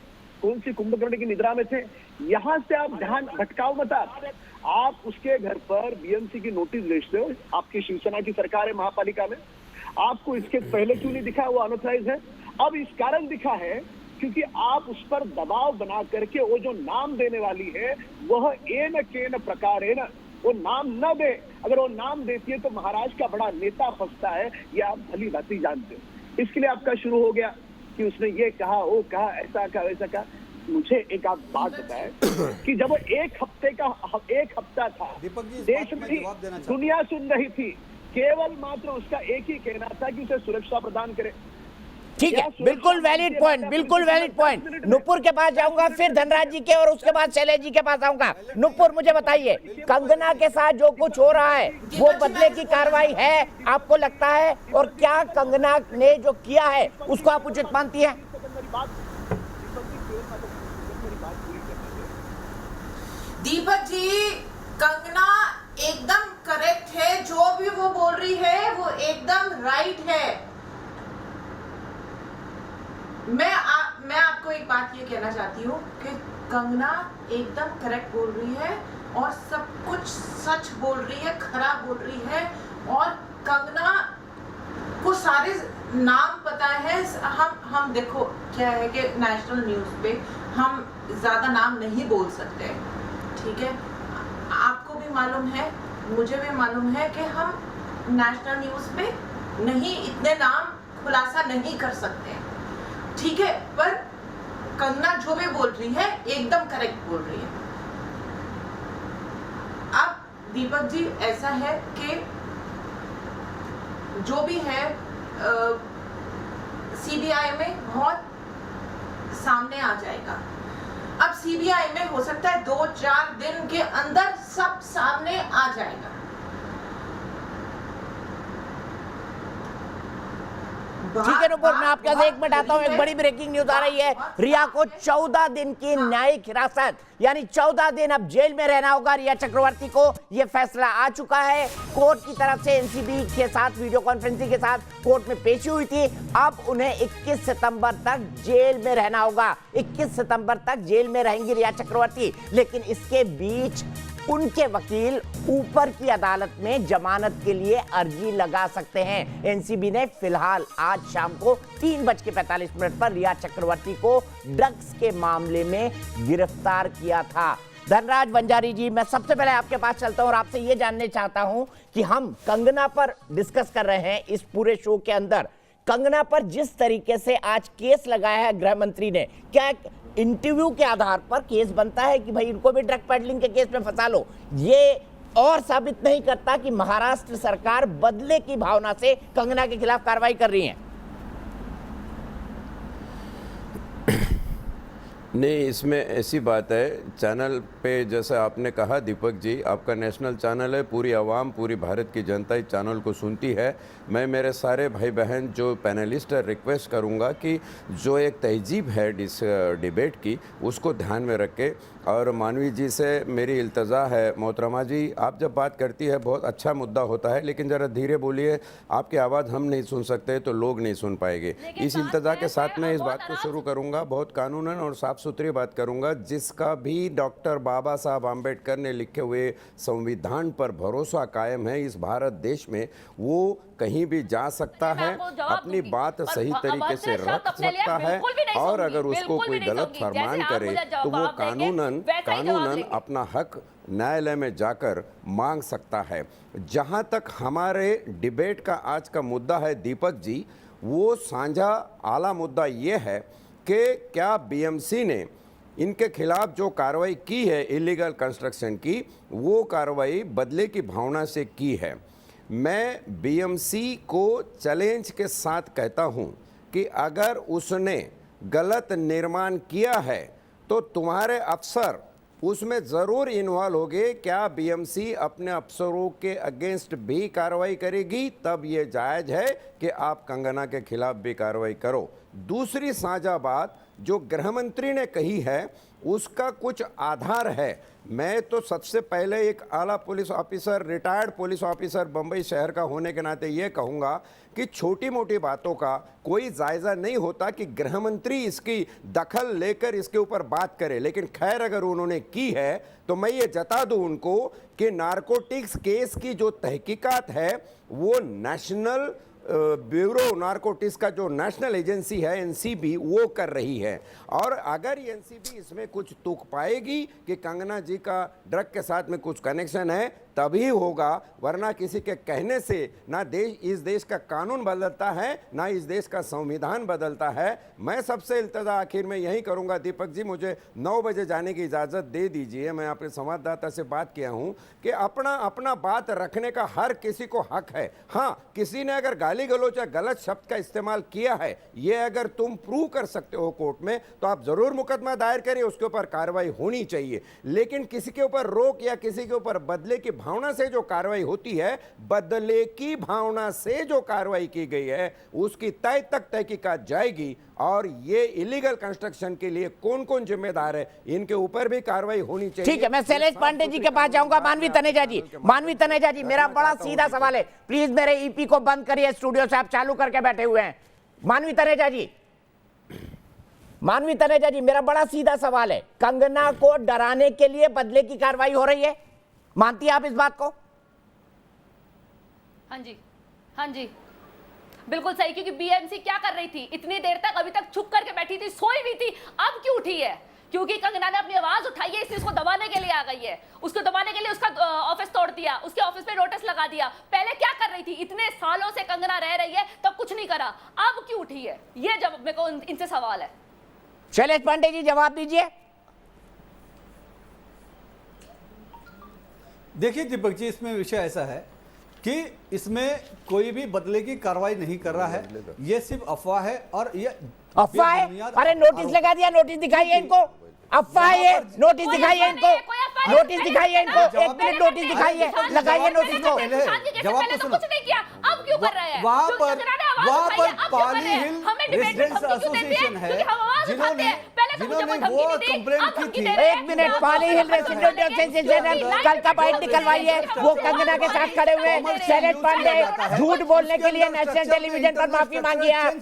कौन सी कुंभकर्ण की निद्रा में थे? यहां से आप ध्यान भटकाओ मत। आप उसके घर पर बीएमसी की नोटिस भेजते हो। आपकी शिवसेना की सरकार है महापालिका में, आपको इसके पहले क्यों नहीं दिखा? वो अनऑथराइज है। अब इस कारण दिखा है क्योंकि आप उस पर दबाव बना करके वो जो नाम देने वाली है वह एन केन प्रकार है ना, वो नाम न दे। अगर वो नाम देती है तो महाराष्ट्र का बड़ा नेता फंसता है, ये आप भली भांति जानते हो। इसके लिए आपका शुरू हो गया कि उसने ये कहा, वो कहा, ऐसा कहा, वैसा कहा। मुझे एक आप बात बताएं कि जब एक हफ्ता था, देश में दुनिया सुन रही थी, केवल मात्र उसका एक ही कहना था कि उसे सुरक्षा प्रदान करे।
ठीक है, बिल्कुल वैलिड पॉइंट, बिल्कुल वैलिड पॉइंट। नुपुर के पास जाऊंगा, फिर धनराज जी के और उसके बाद शैलेश जी के पास आऊंगा। नुपुर मुझे बताइए, कंगना के साथ जो कुछ हो रहा है वो बदले की कार्रवाई है आपको लगता है? और क्या कंगना ने जो किया है उसको आप उचित मानती है?
दीपक जी, कंगना एकदम करेक्ट है। जो भी वो बोल रही है वो एकदम राइट है। मैं आपको एक बात ये कहना चाहती हूँ कि कंगना एकदम करेक्ट बोल रही है और सब कुछ सच बोल रही है, खरा बोल रही है। और कंगना को सारे नाम पता है। हम देखो क्या है कि नेशनल न्यूज़ पे हम ज़्यादा नाम नहीं बोल सकते, ठीक है? आपको भी मालूम है, मुझे भी मालूम है कि हम नेशनल न्यूज़ पे नहीं इतने नाम खुलासा नहीं कर सकते, ठीक है? पर कंगना जो भी बोल रही है एकदम करेक्ट बोल रही है। दीपक जी ऐसा है कि जो भी है सीबीआई में बहुत सामने आ जाएगा। अब सीबीआई में हो सकता है 2-4 दिन के अंदर सब सामने आ जाएगा।
ठीक है नुपुर, मैं आपके पास एक मिनट आता हूं। एक बड़ी ब्रेकिंग न्यूज आ रही है। रिया को 14 दिन की न्यायिक हिरासत, यानी 14 दिन अब जेल में रहना होगा रिया चक्रवर्ती को। यह फैसला आ चुका है। कोर्ट की तरफ से एनसीबी के साथ वीडियो कॉन्फ्रेंसिंग के साथ कोर्ट में पेशी हुई थी। अब उन्हें 21 सितंबर तक जेल में रहना होगा। 21 सितंबर तक जेल में रहेंगी रिया चक्रवर्ती। लेकिन इसके बीच उनके वकील ऊपर की अदालत में जमानत के लिए अर्जी लगा सकते हैं। एनसीबी ने फिलहाल आज शाम को 3:45 पर रिया चक्रवर्ती को ड्रग्स के मामले में गिरफ्तार किया था। धनराज वंजारी जी, मैं सबसे पहले आपके पास चलता हूं और आपसे यह जानना चाहता हूं कि हम कंगना पर डिस्कस कर रहे हैं इस पूरे शो के अंदर। कंगना पर जिस तरीके से आज केस लगाया है गृह मंत्री ने, क्या इंटरव्यू के आधार पर केस बनता है कि भाई इनको भी ड्रग पेडलिंग के केस में फंसा लो? ये और साबित नहीं करता कि महाराष्ट्र सरकार बदले की भावना से कंगना के खिलाफ कार्रवाई कर रही है?
नहीं, इसमें ऐसी बात है, चैनल पे जैसे आपने कहा दीपक जी, आपका नेशनल चैनल है, पूरी आवाम, पूरी भारत की जनता इस चैनल को सुनती है। मैं मेरे सारे भाई बहन जो पैनलिस्ट है रिक्वेस्ट करूंगा कि जो एक तहजीब है इस डिबेट की, उसको ध्यान में रख के, और मानवी जी से मेरी इल्तजा है, मोहतरमा जी आप जब बात करती है बहुत अच्छा मुद्दा होता है, लेकिन ज़रा धीरे बोलिए, आपकी आवाज़ हम नहीं सुन सकते तो लोग नहीं सुन पाएंगे। इस इल्तजा के साथ मैं इस बात को शुरू करूँगा, बहुत कानूनन और साफ सुथरी बात करूंगा। जिसका भी डॉक्टर बाबा साहब आम्बेडकर ने लिखे हुए संविधान पर भरोसा कायम है इस भारत देश में, वो कहीं भी जा सकता है, अपनी बात सही तरीके से रख सकता है, और अगर उसको कोई गलत फरमान करे तो वो कानूनन अपना हक न्यायालय में जाकर मांग सकता है। जहां तक हमारे डिबेट का आज का मुद्दा है दीपक जी, वो साझा आला मुद्दा ये है कि क्या बीएमसी ने इनके खिलाफ जो कार्रवाई की है इलीगल कंस्ट्रक्शन की, वो कार्रवाई बदले की भावना से की है। मैं बीएमसी को चैलेंज के साथ कहता हूं कि अगर उसने गलत निर्माण किया है तो तुम्हारे अफसर उसमें ज़रूर इन्वॉल्व होंगे। क्या बीएमसी अपने अफसरों के अगेंस्ट भी कार्रवाई करेगी? तब ये जायज़ है कि आप कंगना के खिलाफ भी कार्रवाई करो। दूसरी साझा बात जो गृह मंत्री ने कही है उसका कुछ आधार है। मैं तो सबसे पहले एक आला police officer, retired police officer Bombay शहर का होने के नाते ये कहूँगा कि छोटी मोटी बातों का कोई जायज़ा नहीं होता कि गृह मंत्री इसकी दखल लेकर इसके ऊपर बात करे। लेकिन खैर अगर उन्होंने की है तो मैं ये जता दूं उनको कि नारकोटिक्स केस की जो तहकीकात है वो नेशनल ब्यूरो नारकोटिक्स का जो नेशनल एजेंसी है एनसीबी वो कर रही है। और अगर ये एनसीबी इसमें कुछ तुक पाएगी कि कंगना जी का ड्रग के साथ में कुछ कनेक्शन है तभी होगा, वरना किसी के कहने से ना इस देश का कानून बदलता है ना इस देश का संविधान बदलता है। मैं सबसे इल्तजा आखिर में यही करूंगा दीपक जी, मुझे 9 बजे जाने की इजाज़त दे दीजिए। मैं अपने संवाददाता से बात किया हूं कि अपना बात रखने का हर किसी को हक है। हाँ, किसी ने अगर गाली गलौज या गलत शब्द का इस्तेमाल किया है, ये अगर तुम प्रूव कर सकते हो कोर्ट में तो आप ज़रूर मुकदमा दायर करिए, उसके ऊपर कार्रवाई होनी चाहिए। लेकिन किसी के ऊपर रोक या किसी के ऊपर बदले की भावना से जो कार्रवाई होती है, बदले की भावना से जो कार्रवाई की गई है उसकी तय तक तहकीकात जाएगी। और ये इलीगल कंस्ट्रक्शन के लिए कौन कौन जिम्मेदार है इनके ऊपर भी कार्रवाई होनी चाहिए।
ठीक है, मैं शैलेश पांडे जी के पास जाऊंगा। मानवी तनेजा जी, मानवी तनेजा जी, मेरा बड़ा सीधा सवाल है, प्लीज मेरे ईपी को बंद करिए स्टूडियो से, आप चालू करके बैठे हुए हैं। मानवी तनेजा जी, मानवी तनेजा जी, मेरा बड़ा सीधा सवाल है, कंगना को डराने के लिए बदले की कार्रवाई हो रही है, मानती है आप इस बात को?
हाँ जी, हाँ जी, बिल्कुल सही। क्योंकि बीएमसी क्या कर रही थी इतनी देर तक? अभी तक छुप करके बैठी थी, सोई भी थी, अब क्यों उठी है? क्योंकि कंगना ने अपनी आवाज उठाई है, इसलिए उसको दबाने के लिए आ गई है। उसको दबाने के लिए उसका ऑफिस तोड़ दिया, उसके ऑफिस पे नोटिस लगा दिया। पहले क्या कर रही थी? इतने सालों से कंगना रह रही है तब कुछ नहीं करा, अब क्यों उठी है? ये जब मेरे को इनसे सवाल है।
शैलेश पांडे जी जवाब दीजिए।
देखिए दीपक जी, इसमें विषय ऐसा है कि इसमें कोई भी बदले की कार्रवाई नहीं कर रहा है, ये सिर्फ अफवाह है। और ये
अफवाह है? अरे नोटिस लगा दिया, नोटिस दिखाइए इनको। अफवाह है, नोटिस दिखाइए इनको, नोटिस दिखाइए इनको, 1 मिनट नोटिस दिखाइए, लगाइए नोटिस को।
जवाब तो सुनो।
कुछ नहीं किया, अब क्यों कर रहे हैं?
वहाँ
जो
पर
चुनाव में आवाज उठाई है, अब क्यों कर
पाली
रहे हैं?
हिल
हमें डिबेट में
रेजिडेंट्स
धमकी क्यों देते हैं?
एसोसिएशन है,
क्योंकि हम आवाज उठाते हैं। पहले तो मुझे कोई धमकी
वो
नहीं दी,
कंप्लेंट
अब
की
धमकी
थी।
दे रहे हैं।
1 मिनट, पाली हिल रेसिडेंट एसोसिएशन कल का बाइट निकलवाइए। वो कंगना के साथ खड़े हुए शैलेश पांडे झूठ बोलने के लिए नेशनल टेलीविजन पर माफी मांगी आप,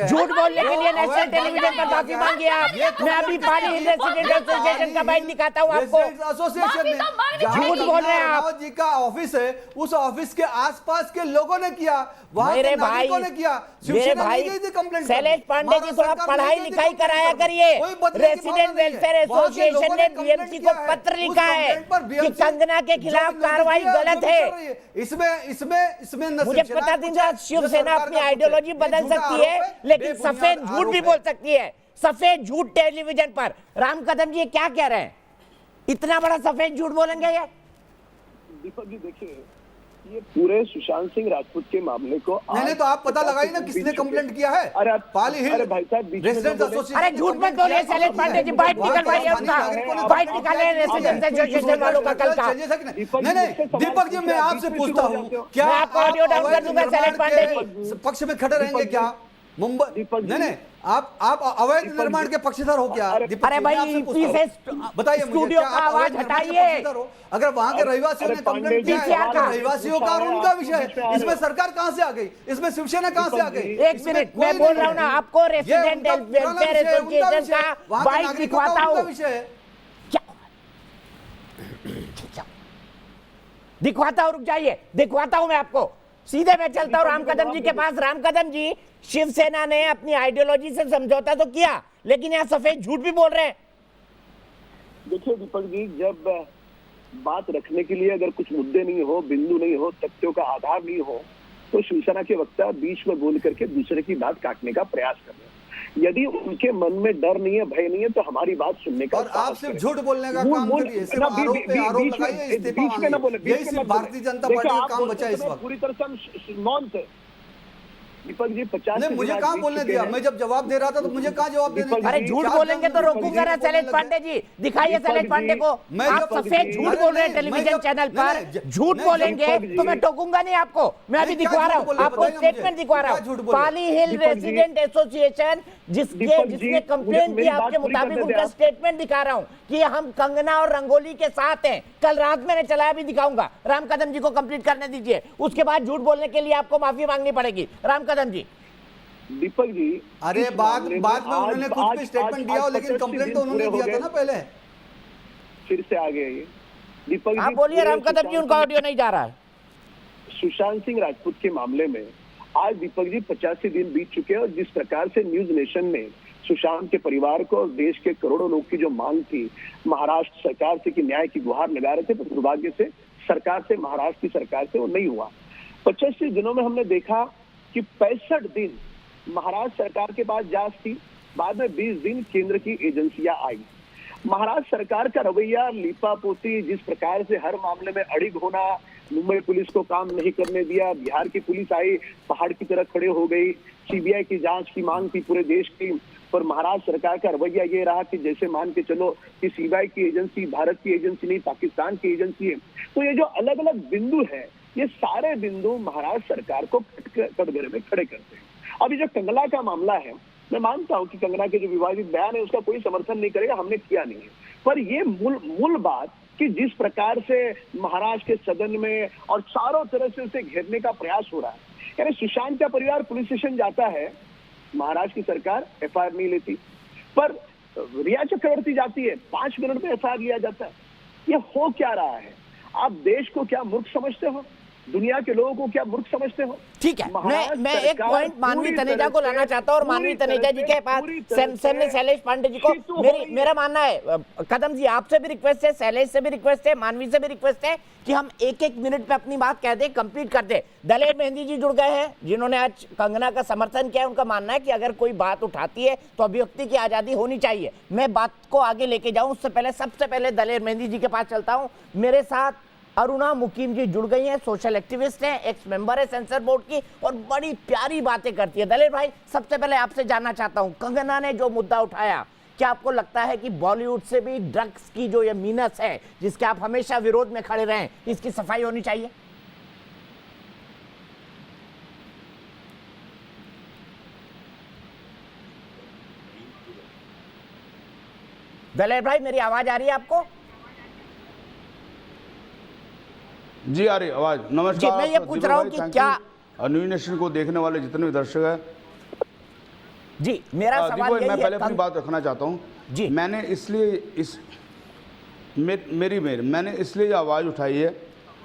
झूठ बोलने के लिए नेशनल टेलीविजन पर माफी मांगी आप। मैं अभी पाली हिल रेसिडेंट एसोसिएशन का बाइट दिखाता हूँ आपको।
एसोसिएशन में
झूठ बोल रहे हैं आप।
जी का ऑफिस है, उस ऑफिस के आसपास के लोगों ने किया, वहां के
मेरे भाई,
नागरिकों ने किया।
मेरे
शिवसेना
भाई
नहीं गई थी कंप्लेंट
शैलेश पांडे जी थोड़ा पढ़ाई लिखाई कराया करिए। रेसिडेंट वेलफेयर एसोसिएशन ने बीएमसी को पत्र लिखा है कि कंगना के खिलाफ कार्रवाई गलत है।
इसमें
मुझे पता दिन रात शिवसेना अपनी आइडियोलॉजी बदल सकती है, लेकिन सफेद झूठ भी बोल सकती है। सफेद झूठ टेलीविजन पर। राम कदम जी क्या कह रहे हैं? इतना बड़ा सफेद झूठ बोलेंगे ये?
दीपक जी देखिए, ये पूरे सुशांत सिंह राजपूत के मामले को
नहीं तो आप पता लगाइए ना किसने कंप्लेंट किया है।
अरे
पाली हिल
भाई साहब
रेजिडेंट एसोसिएशन।
अरे झूठ मत बोलिए शैलेश पांडे जी, बाइट निकलवाइए उसका, बाइट निकाले रेजिडेंट एसोसिएशन वालों का कल का।
नहीं दीपक जी, मैं आपसे पूछता हूँ, क्या
मैं आपको ऑडियो डाउन कर दूंगा शैलेश पांडे जी।
पक्ष में खड़े रहेंगे क्या? मुंबई नहीं, आप अवैध निर्माण के पक्षधर हो क्या?
अरे भाई
बताइए
स्टूडियो का आवाज हटाइए।
अगर वहां के रहिवासियों ने कंप्लेंट किया है, रहिवासियों का और उनका विषय है, इसमें सरकार कहां से आ गई? इसमें शिवसेना कहां से आ गई?
1 मिनट, मैं बोल रहा हूँ ना आपको, रेसिडेंट वेलफेयर एसोसिएशन का बाइट दिखवाता हूँ, दिखवाता हूँ, रुक जाइए, दिखवाता हूँ मैं आपको। सीधे मैं चलता हूँ राम कदम जी के पास। राम कदम जी, शिवसेना ने अपनी आइडियोलॉजी से समझौता तो किया, लेकिन यहाँ सफेद झूठ भी बोल रहे हैं।
देखिए दीपक जी, जब बात रखने के लिए अगर कुछ मुद्दे नहीं हो, बिंदु नहीं हो, तथ्यों का आधार नहीं हो, तो शिवसेना के वक्ता बीच में बोल करके दूसरे की बात काटने का प्रयास कर रहे हैं। यदि उनके मन में डर नहीं है, भय नहीं है, तो हमारी बात सुनने का।
और आप सिर्फ झूठ बोलने का काम करिए, सिर्फ आरोप पे आरोप लगाइए, इस्तीफा मांगिए। यही सिर्फ भारतीय जनता पार्टी का काम बचा इस वक्त।
पूरी तरह से हम मौन थे। दीपक जी 50
नहीं, मुझे कहाँ बोलने दिया? मैं जब जवाब दे रहा था तो मुझे कहाँ जवाब देने दिया?
अरे झूठ बोलेंगे तो रोकूंगा ना शैलेश पांडे जी। दिखाइए शैलेश पांडे को। आप सफेद झूठ बोल रहे हैं टेलीविजन चैनल पर, झूठ बोलेंगे तो मैं टोकूंगा नहीं आपको। मैं अभी दिखवा रहा हूँ आपको, स्टेटमेंट दिखवा रहा हूँ। पाली हिल रेजिडेंट एसोसिएशन जिसने कंप्लेंट की, आपके मुताबिक उनका स्टेटमेंट दिखा रहा हूँ कि हम कंगना और रंगोली के साथ हैं। कल रात मैंने चलाया, भी दिखाऊंगा। राम कदम जी को कंप्लीट करने दीजिए, उसके बाद झूठ बोलने के लिए आपको माफी मांगनी पड़ेगी। राम कदम जी।
दीपक जी,
अरे बाद में उन्होंने कुछ भी स्टेटमेंट दिया हो, लेकिन कंप्लेंट तो उन्होंने दिया था ना पहले।
फिर से आ गए ये दीपक जी।
आप बोलिए राम कदम जी, उनका ऑडियो नहीं जा रहा है।
सुशांत सिंह राजपूत के मामले में आज दीपक जी 85 दिन बीत चुके हैं, और जिस प्रकार से न्यूज नेशन ने सुशांत के परिवार को और देश के करोड़ों लोग की जो मांग थी महाराष्ट्र सरकार से कि न्याय की गुहार लगा रहे थे, पर दुर्भाग्य से सरकार से, महाराष्ट्र की सरकार से वो नहीं हुआ। 85 दिनों में हमने देखा कि 65 दिन महाराष्ट्र सरकार के पास जांच थी, बाद में 20 दिन केंद्र की एजेंसियां आई। महाराष्ट्र सरकार का रवैया, लीपापोती, जिस प्रकार से हर मामले में अड़िग होना, मुंबई पुलिस को काम नहीं करने दिया, बिहार की पुलिस आई पहाड़ की तरह खड़े हो गई, सीबीआई की जांच की मांग थी पूरे देश की, पर महाराष्ट्र सरकार का रवैया ये रहा कि जैसे मान के चलो कि सीबीआई की एजेंसी भारत की एजेंसी नहीं, पाकिस्तान की एजेंसी है। तो ये जो अलग अलग बिंदु है, ये सारे बिंदु महाराष्ट्र सरकार को कटघरे में खड़े करते हैं। अभी जो कंगना का मामला है, मैं मानता हूं कि कंगना के जो विवादित बयान है उसका कोई समर्थन नहीं करेगा, हमने किया नहीं है, पर ये मूल बात कि जिस प्रकार से महाराष्ट्र के सदन में और चारों तरफ से उसे घेरने का प्रयास हो रहा है, यानी सुशांत का परिवार पुलिस स्टेशन जाता है, महाराष्ट्र की सरकार एफआईआर नहीं लेती, पर रिया चक्रवर्ती जाती है, 5 मिनट में एफआईआर लिया जाता है। ये हो क्या रहा है? आप देश को क्या मूर्ख समझते हो? दुनिया के लोगों को क्या मूर्ख समझते हो?
ठीक है, मैं एक पॉइंट मानवी तनेजा को लाना चाहता हूं, और मानवी तनेजा जी के पास शैलेश पांडे जी को मेरा मानना है, कदम जी आपसे भी रिक्वेस्ट है, शैलेश से भी रिक्वेस्ट है, मानवी से भी रिक्वेस्ट है कि हम एक मिनट पे अपनी बात कह दे, कंप्लीट कर दे। दलेर मेहंदी जी जुड़ गए हैं, जिन्होंने आज कंगना का समर्थन किया है। उनका मानना है कि अगर कोई बात उठाती है तो अभिव्यक्ति की आजादी होनी चाहिए। मैं बात को आगे लेके जाऊं उससे पहले सबसे पहले दलेर मेहंदी जी के पास चलता हूं। मेरे साथ अरुणा मुकीम जी जुड़ गई हैं, सोशल एक्टिविस्ट हैं, एक्स मेंबर है सेंसर बोर्ड की और बड़ी प्यारी बातें करती है। दलेर भाई, सबसे पहले आपसे जानना चाहता हूं, कंगना ने जो मुद्दा उठाया, क्या आपको लगता है कि बॉलीवुड से भी ड्रग्स की जो ये मीनस है जिसके आप हमेशा विरोध में खड़े रहे, इसकी सफाई होनी चाहिए? दलेर भाई, मेरी आवाज आ रही है आपको?
जी आ रही आवाज। नमस्कार
जी, मैं ये पूछ रहा हूं कि क्या
न्यूज नेशन को देखने वाले जितने भी दर्शक हैं,
जी मेरा सवाल यही है,
मैं पहले अपनी बात रखना चाहता हूं जी। मैंने इसलिए मैंने इसलिए आवाज़ उठाई है,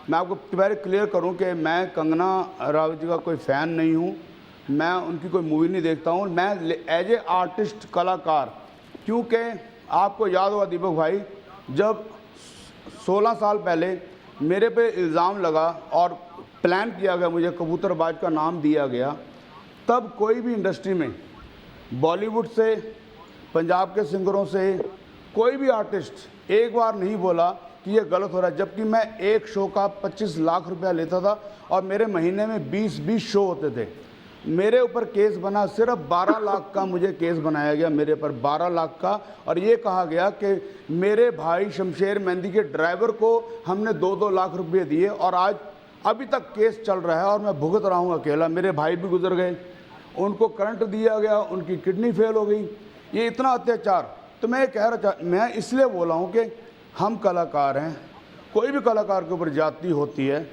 मैं आपको पहले क्लियर करूं कि मैं कंगना रावत जी का कोई फ़ैन नहीं हूं, मैं उनकी कोई मूवी नहीं देखता हूं, मैं एज ए आर्टिस्ट कलाकार, क्योंकि आपको याद होगा दीपक भाई, जब 16 साल पहले मेरे पे इल्ज़ाम लगा और प्लान किया गया, मुझे कबूतरबाज का नाम दिया गया, तब कोई भी इंडस्ट्री में बॉलीवुड से, पंजाब के सिंगरों से कोई भी आर्टिस्ट एक बार नहीं बोला कि ये गलत हो रहा है। जबकि मैं एक शो का 25 लाख रुपया लेता था और मेरे महीने में 20 शो होते थे। मेरे ऊपर केस बना, सिर्फ 12 लाख का मुझे केस बनाया गया, मेरे पर 12 लाख का, और ये कहा गया कि मेरे भाई शमशेर मेहंदी के ड्राइवर को हमने 2-2 लाख रुपये दिए और आज अभी तक केस चल रहा है और मैं भुगत रहा हूँ अकेला। मेरे भाई भी गुजर गए, उनको करंट दिया गया, उनकी किडनी फेल हो गई, ये इतना अत्याचार। तो मैं मैं इसलिए बोला हूँ कि हम कलाकार हैं, कोई भी कलाकार के ऊपर जाति होती है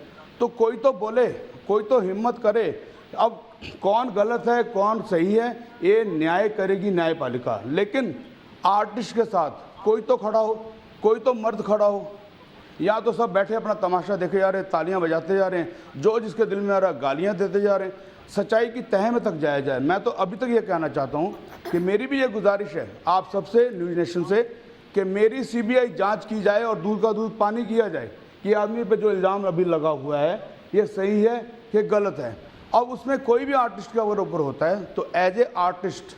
तो कोई तो बोले, कोई तो हिम्मत करे। अब कौन गलत है कौन सही है ये न्याय करेगी न्यायपालिका, लेकिन आर्टिस्ट के साथ कोई तो खड़ा हो, कोई तो मर्द खड़ा हो, या तो सब बैठे अपना तमाशा देखे जा रहे हैं, तालियां बजाते जा रहे हैं, जो जिसके दिल में आ रहा है गालियां देते जा रहे हैं। सच्चाई की तह में तक जाया जाए। मैं तो अभी तक ये कहना चाहता हूँ कि मेरी भी ये गुजारिश है आप सबसे, न्यूज नेशन से, कि मेरी सीबीआई जांच की जाए और दूध का दूध पानी किया जाए कि आदमी पे जो इल्ज़ाम अभी लगा हुआ है ये सही है कि गलत है। अब उसमें कोई भी आर्टिस्ट का अगर ऊपर होता है तो एज ए आर्टिस्ट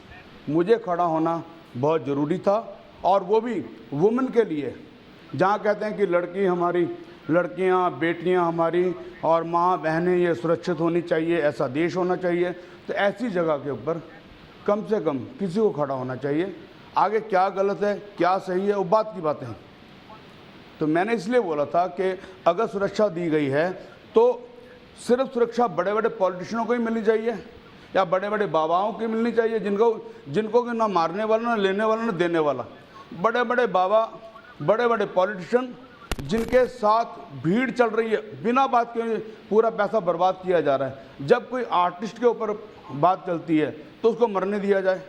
मुझे खड़ा होना बहुत ज़रूरी था, और वो भी वुमेन के लिए, जहाँ कहते हैं कि लड़की हमारी, लड़कियाँ बेटियाँ हमारी और माँ बहनें ये सुरक्षित होनी चाहिए, ऐसा देश होना चाहिए, तो ऐसी जगह के ऊपर कम से कम किसी को खड़ा होना चाहिए। आगे क्या गलत है क्या सही है वो बात की बातें हैं। तो मैंने इसलिए बोला था कि अगर सुरक्षा दी गई है तो सिर्फ सुरक्षा बड़े बड़े पॉलिटिशियनों को ही मिलनी चाहिए या बड़े बड़े बाबाओं की मिलनी चाहिए, जिनको ना मारने वाला ना लेने वाला ना देने वाला, बड़े बड़े बाबा, बड़े बड़े पॉलिटिशियन जिनके साथ भीड़ चल रही है, बिना बात के पूरा पैसा बर्बाद किया जा रहा है। जब कोई आर्टिस्ट के ऊपर बात चलती है तो उसको मरने दिया जाए,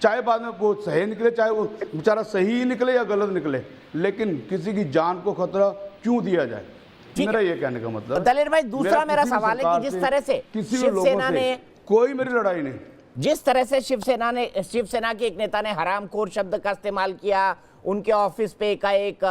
चाहे बाद में वो सही निकले, चाहे वो बेचारा सही ही निकले या गलत निकले, लेकिन किसी की जान को खतरा क्यों दिया जाए। मेरा ये कहने का मतलब।
दलेर भाई, दूसरा मेरा सवाल है कि जिस तरह से शिवसेना ने,
कोई मेरी लड़ाई नहीं,
जिस तरह से शिवसेना के एक नेता ने हरामखोर शब्द का इस्तेमाल किया, उनके ऑफिस पे का एक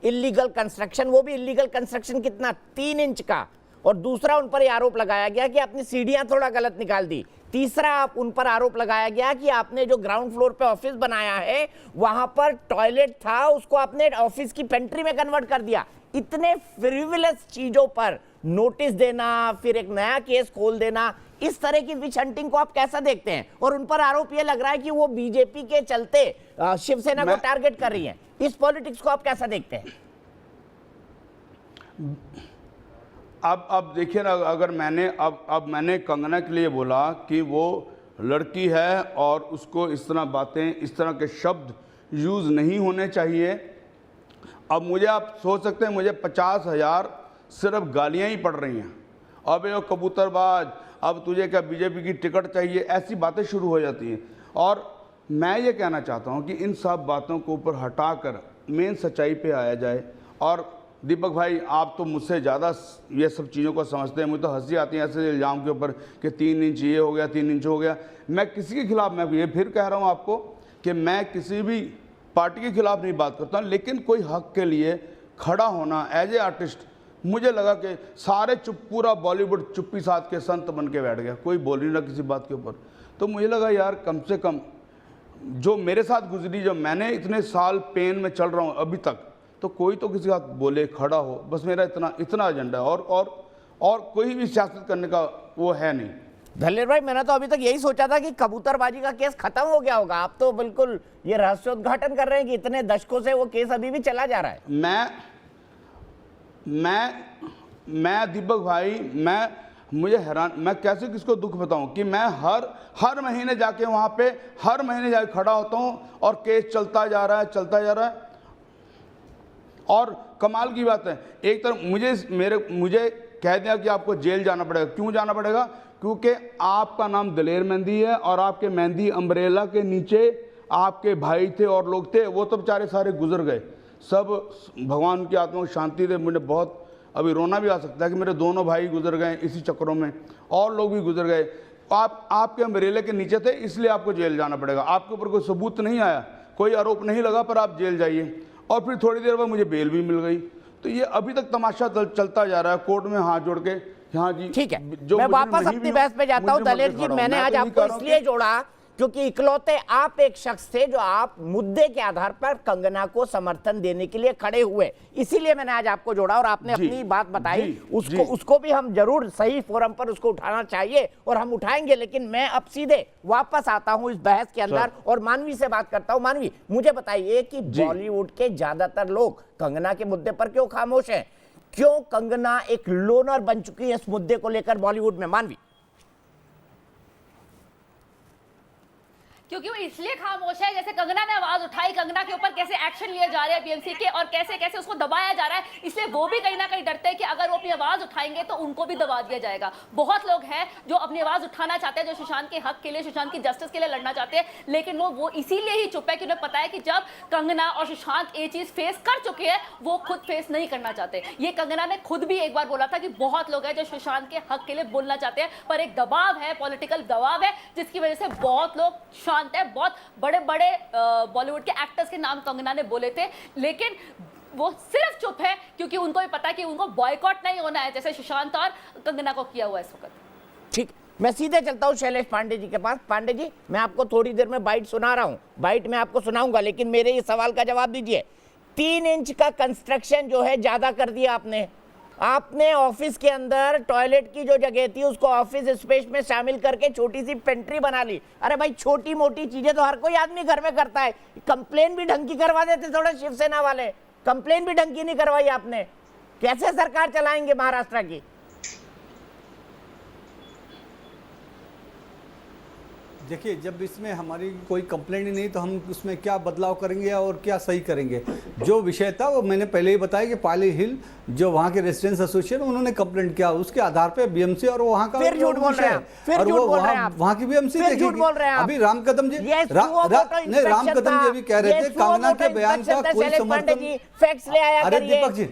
इलीगल कंस्ट्रक्शन, वो भी इलीगल कंस्ट्रक्शन कितना 3 इंच का, और दूसरा उन पर यह आरोप लगाया गया कि अपनी सीढ़ियां थोड़ा गलत निकाल दी, तीसरा आप उन पर आरोप लगाया गया कि आपने जो ग्राउंड फ्लोर पे ऑफिस बनाया है वहां पर टॉयलेट था, उसको आपने ऑफिस की पेंट्री में कन्वर्ट कर दिया। इतने फ्रिवलेस चीजों पर नोटिस देना, फिर एक नया केस खोल देना, इस तरह की विच हंटिंग को आप कैसा देखते हैं? और उन पर आरोप यह लग रहा है कि वो बीजेपी के चलते शिवसेना को टारगेट कर रही है। इस पॉलिटिक्स को आप कैसा देखते हैं?
अब देखिए ना, अगर मैंने अब मैंने कंगना के लिए बोला कि वो लड़की है और उसको इस तरह बातें, इस तरह के शब्द यूज़ नहीं होने चाहिए। अब मुझे आप सोच सकते हैं, मुझे 50,000 सिर्फ गालियां ही पड़ रही हैं, अब ये कबूतरबाज, अब तुझे क्या बीजेपी की टिकट चाहिए, ऐसी बातें शुरू हो जाती हैं। और मैं ये कहना चाहता हूँ कि इन सब बातों को ऊपर हटाकर मेन सच्चाई पे आया जाए। और दीपक भाई, आप तो मुझसे ज़्यादा ये सब चीज़ों को समझते हैं, मुझे तो हंसी आती है ऐसे इल्ज़ाम के ऊपर कि 3 इंच ये हो गया, 3 इंच हो गया। मैं किसी के खिलाफ, मैं ये फिर कह रहा हूँ आपको कि मैं किसी भी पार्टी के खिलाफ नहीं बात करता, लेकिन कोई हक के लिए खड़ा होना एज ए आर्टिस्ट, मुझे लगा कि सारे पूरा बॉलीवुड चुप्पी साध के संत बन के बैठ गया, कोई बोल ही ना किसी बात के ऊपर। तो मुझे लगा यार, कम से कम जो मेरे साथ गुजरी, जो मैंने इतने साल पेन में चल रहा हूँ अभी तक, तो कोई तो किसी का बोले, खड़ा हो, बस मेरा इतना एजेंडा है। और कोई भी सियासत करने का वो है नहीं।
धलेर भाई, मैंने तो अभी तक यही सोचा था कि कबूतरबाजी का केस खत्म हो गया होगा। आप तो बिल्कुल ये रहस्योद्घाटन कर रहे हैं कि इतने दशकों से वो केस अभी भी चला जा रहा है।
मैं दीपक भाई, मुझे हैरान, मैं कैसे किसको दुख बताऊं कि मैं हर महीने जाके वहां पे हर महीने जाके खड़ा होता हूं और केस चलता जा रहा है। और कमाल की बात है, एक तरफ मुझे कह दिया कि आपको जेल जाना पड़ेगा। क्यों जाना पड़ेगा? क्योंकि आपका नाम दलेर मेहंदी है और आपके मेहंदी अम्ब्रेला के नीचे आपके भाई थे और लोग थे, वो तो बेचारे सारे गुजर गए। सब भगवान की आत्मा को शांति दे। मुझे बहुत अभी रोना भी आ सकता है कि मेरे दोनों भाई गुजर गए इसी चक्करों में, और लोग भी गुजर गए। आपके अम्ब्रेले के नीचे थे, इसलिए आपको जेल जाना पड़ेगा। आपके ऊपर कोई सबूत नहीं आया, कोई आरोप नहीं लगा, पर आप जेल जाइए। और फिर थोड़ी देर बाद मुझे बेल भी मिल गई। तो ये अभी तक तमाशा चलता जा रहा है, कोर्ट में हाथ जोड़ के। हाँ जी,
ठीक है, मैं वापस अपनी बहस पे जाता हूं। दलेर जी, मैंने आज आपको इसलिए जोड़ा क्योंकि इकलौते आप एक शख्स थे जो आप मुद्दे के आधार पर कंगना को समर्थन देने के लिए खड़े हुए, इसीलिए मैंने आज आपको जोड़ा और आपने अपनी बात बताई। उसको भी हम जरूर सही फोरम पर उसको उठाना चाहिए और हम उठाएंगे। लेकिन मैं अब सीधे वापस आता हूं इस बहस के अंदर और मानवी से बात करता हूं। मानवी, मुझे बताइए कि बॉलीवुड के ज्यादातर लोग कंगना के मुद्दे पर क्यों खामोश हैं? क्यों कंगना एक लोनर बन चुकी है इस मुद्दे को लेकर बॉलीवुड में? मानवी,
क्योंकि वो इसलिए खामोश है, जैसे कंगना ने आवाज उठाई, कंगना के ऊपर कैसे एक्शन लिए जा रहे हैं बीएमसी के और कैसे कैसे उसको दबाया जा रहा है, इसलिए वो भी कहीं ना कहीं डरते हैं कि अगर वो अपनी आवाज उठाएंगे तो उनको भी दबा दिया जाएगा। बहुत लोग हैं जो अपनी आवाज उठाना चाहते हैं, जो सुशांत के हक के लिए, सुशांत की जस्टिस के लिए लड़ना चाहते हैं, लेकिन वो इसीलिए ही चुप है कि उन्हें पता है कि जब कंगना और सुशांत ये चीज फेस कर चुके हैं, वो खुद फेस नहीं करना चाहते। ये कंगना ने खुद भी एक बार बोला था कि बहुत लोग हैं जो सुशांत के हक के लिए बोलना चाहते हैं, पर एक दबाव है, पॉलिटिकल दबाव है, जिसकी वजह से बहुत लोग शांत है। बहुत बड़े बड़े बॉलीवुड के एक्टर्स के नाम कंगना ने बोले थे, लेकिन वो सिर्फ चुप है क्योंकि उनको भी पता है कि उनको बॉयकॉट नहीं होना है, जैसे सुशांत और कंगना को किया हुआ इस वक्त।
ठीक, मैं सीधे चलता हूं शैलेश पांडे जी के पास। पांडे जी, मैं आपको थोड़ी देर में बाइट सुना रहा हूं, बाइट में आपको सुनाऊंगा, लेकिन मेरे इस सवाल का जवाब दीजिए। 3 इंच का कंस्ट्रक्शन जो है ज्यादा कर दिया आपने ऑफिस के अंदर टॉयलेट की जो जगह थी उसको ऑफिस स्पेस में शामिल करके छोटी सी पेंट्री बना ली। अरे भाई, छोटी मोटी चीजें तो हर कोई आदमी घर में करता है। कंप्लेन भी ढंग की करवा देते थोड़े शिवसेना वाले, कंप्लेन भी ढंग की नहीं करवाई आपने। कैसे सरकार चलाएंगे महाराष्ट्र की?
देखिए, जब इसमें हमारी कोई कंप्लेंट नहीं तो हम उसमें क्या बदलाव करेंगे और क्या सही करेंगे? जो विषय था वो मैंने पहले ही बताया कि पाली हिल जो वहाँ के रेसिडेंट्स एसोसिएशन, उन्होंने कंप्लेंट किया, उसके आधार पे बीएमसी और वहाँ का
फिर झूठ बोल रहे हैं, फिर झूठ बोल रहे हैं,
वहाँ की बीएमसी
झूठ बोल रहे हैं।
अभी राम कदम जी अभी कह रहे थे कंगना के बयान का कोई समर्थन।
फैक्ट्स ले आया
अरे दीपक जी,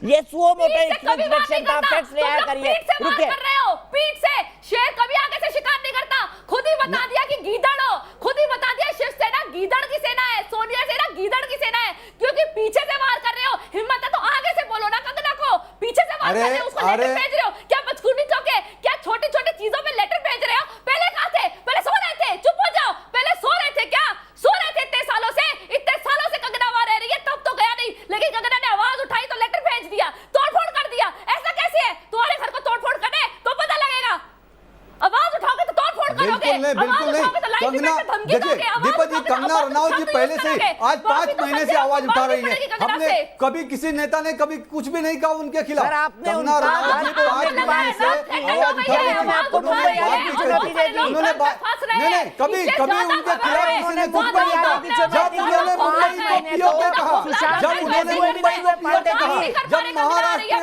ये सुओ मोटा इंस्पेक्शन था, फैक्ट्स ले आया करिए। रुकिए,
कर रहे हो पीठ से, शेर कभी आगे से शिकार नहीं करता। खुद ही बता दिया कि गीदड़ हो, खुद ही बता दिया शिवसेना गीदड़ की सेना है, सोनिया सेना गीदड़ की सेना है, क्योंकि पीछे से वार कर रहे हो। हिम्मत है तो आगे से बोलो ना कंगना को, पीछे से वार कर रहे हो, उसको लेटर भेज रहे हो। क्या बचकुनी चौके, क्या छोटी छोटी चीजों में लेटर भेज रहे हो? पहले कहां थे? पहले सो रहे थे, चुप हो जाओ। पहले सो रहे थे क्या? सो रहे थे इतने सालों से कंगना वहां रह रही है, तब तो गया नहीं, लेकिन कंगना ने आवाज उठाई तो लेटर भेज दिया, तोड़फोड़ कर दिया। ऐसा कैसे है? तुम्हारे घर को तोड़फोड़ करने तो पता लगेगा। आवाज उठाओगे तो तोड़फोड़ करोगे,
बिल्कुल नहीं। कंगना, देखिए दीपक जी, कंगना रनौत जी पहले से आज 5 महीने से आवाज उठा रही है। हमने कभी किसी नेता ने कभी कुछ भी नहीं कहा उनके खिलाफ। कंगना रनौत जी 5 महीने से आवाज उठा रही थी। उन्होंने नहीं, कभी उनके खिलाफ किसी ने कुछ नहीं कहा। जब उन्होंने मुंबई को पीओके कहा, जब उन्होंने मुंबई को पीओके कहा, जब महाराष्ट्र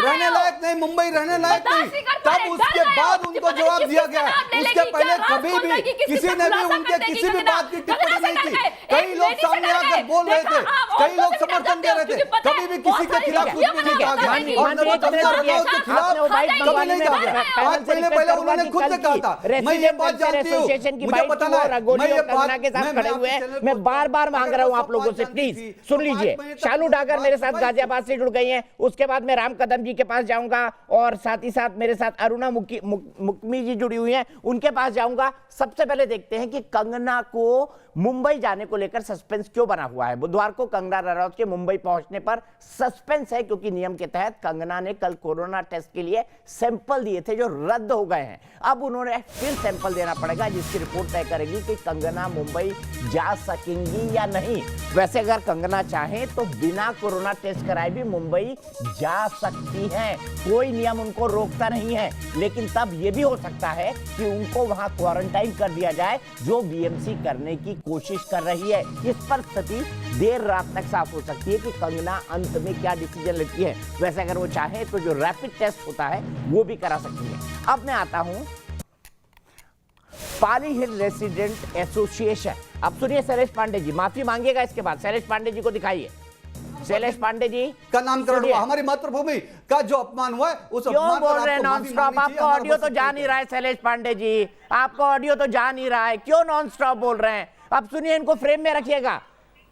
रहने लायक नहीं, मुंबई रहने लायक नहीं, तब उसके बाद उनको जवाब दिया गया। उसके पहले कभी भी किसी ने भी उनके किसी भी बात की टिप्पणी नहीं की। कई लोग सामने आकर बोल रहे थे, कई लोग समर्थन दे रहे थे, कभी भी किसी के खिलाफ कुछ भी नहीं कहा गया। और कंगना रनौत के खिलाफ कभी नहीं कहा गया। 5 महीने पहले उन्होंने खुद से कहा था, मैं ये बात जानती हूँ, मुझे पता है, मैं ये बात
के साथ खड़े हुए हैं। मैं बार बार मांग रहा हूँ आप लोगों से, प्लीज सुन लीजिए। शालू डागर मेरे साथ गाजियाबाद से जुड़ गई हैं, उसके बाद मैं राम कदम जी के पास जाऊंगा और साथ ही साथ मेरे साथ अरुणा मुक्मी जी जुड़ी हुई हैं, उनके पास जाऊंगा। सबसे पहले देखिए देखते हैं कि कंगना को मुंबई जाने को लेकर सस्पेंस क्यों बना हुआ है। बुधवार को कंगना रनौत के मुंबई पहुंचने पर सस्पेंस है, क्योंकि नियम के तहत कंगना ने कल कोरोना टेस्ट के लिए सैंपल दिए थे जो रद्द हो गए हैं। अब उन्होंने फिर सैंपल देना पड़ेगा, जिसकी रिपोर्ट तय करेगी कि कंगना मुंबई जा सकेंगी या नहीं। वैसे अगर कंगना चाहे तो बिना कोरोना टेस्ट कराए भी मुंबई जा सकती हैं, कोई नियम उनको रोकता नहीं है। लेकिन तब यह भी हो सकता है कि उनको वहां क्वारंटाइन कर दिया जाए, जो बीएमसी करने की कोशिश कर रही है। इस पर स्थिति देर रात तक साफ हो सकती है कि कंगना अंत में क्या डिसीजन लेती है। वैसे अगर वो चाहे तो जो रैपिड टेस्ट होता है वो भी करा सकती है। अब मैं आता हूं पाली हिल रेसिडेंट एसोसिएशन। अब सुनिए शैलेश पांडे जी माफी मांगेगा इसके बाद। शैलेश पांडे जी को दिखाइए। शैलेश पांडे जी
का नामकरण हुआ, हमारी मातृभूमि का जो अपमान हुआ है उस
क्यों
अपमान
बोल
पर
रहे हैं
आपको
नॉन
माफी
स्टॉप?
मांगनी चाहिए।
आपको ऑडियो तो
हमारा
जा नहीं रहा है शैलेश पांडे जी, आपको ऑडियो तो जा नहीं रहा है, क्यों नॉन स्टॉप बोल रहे हैं? अब सुनिए, इनको फ्रेम में रखिएगा।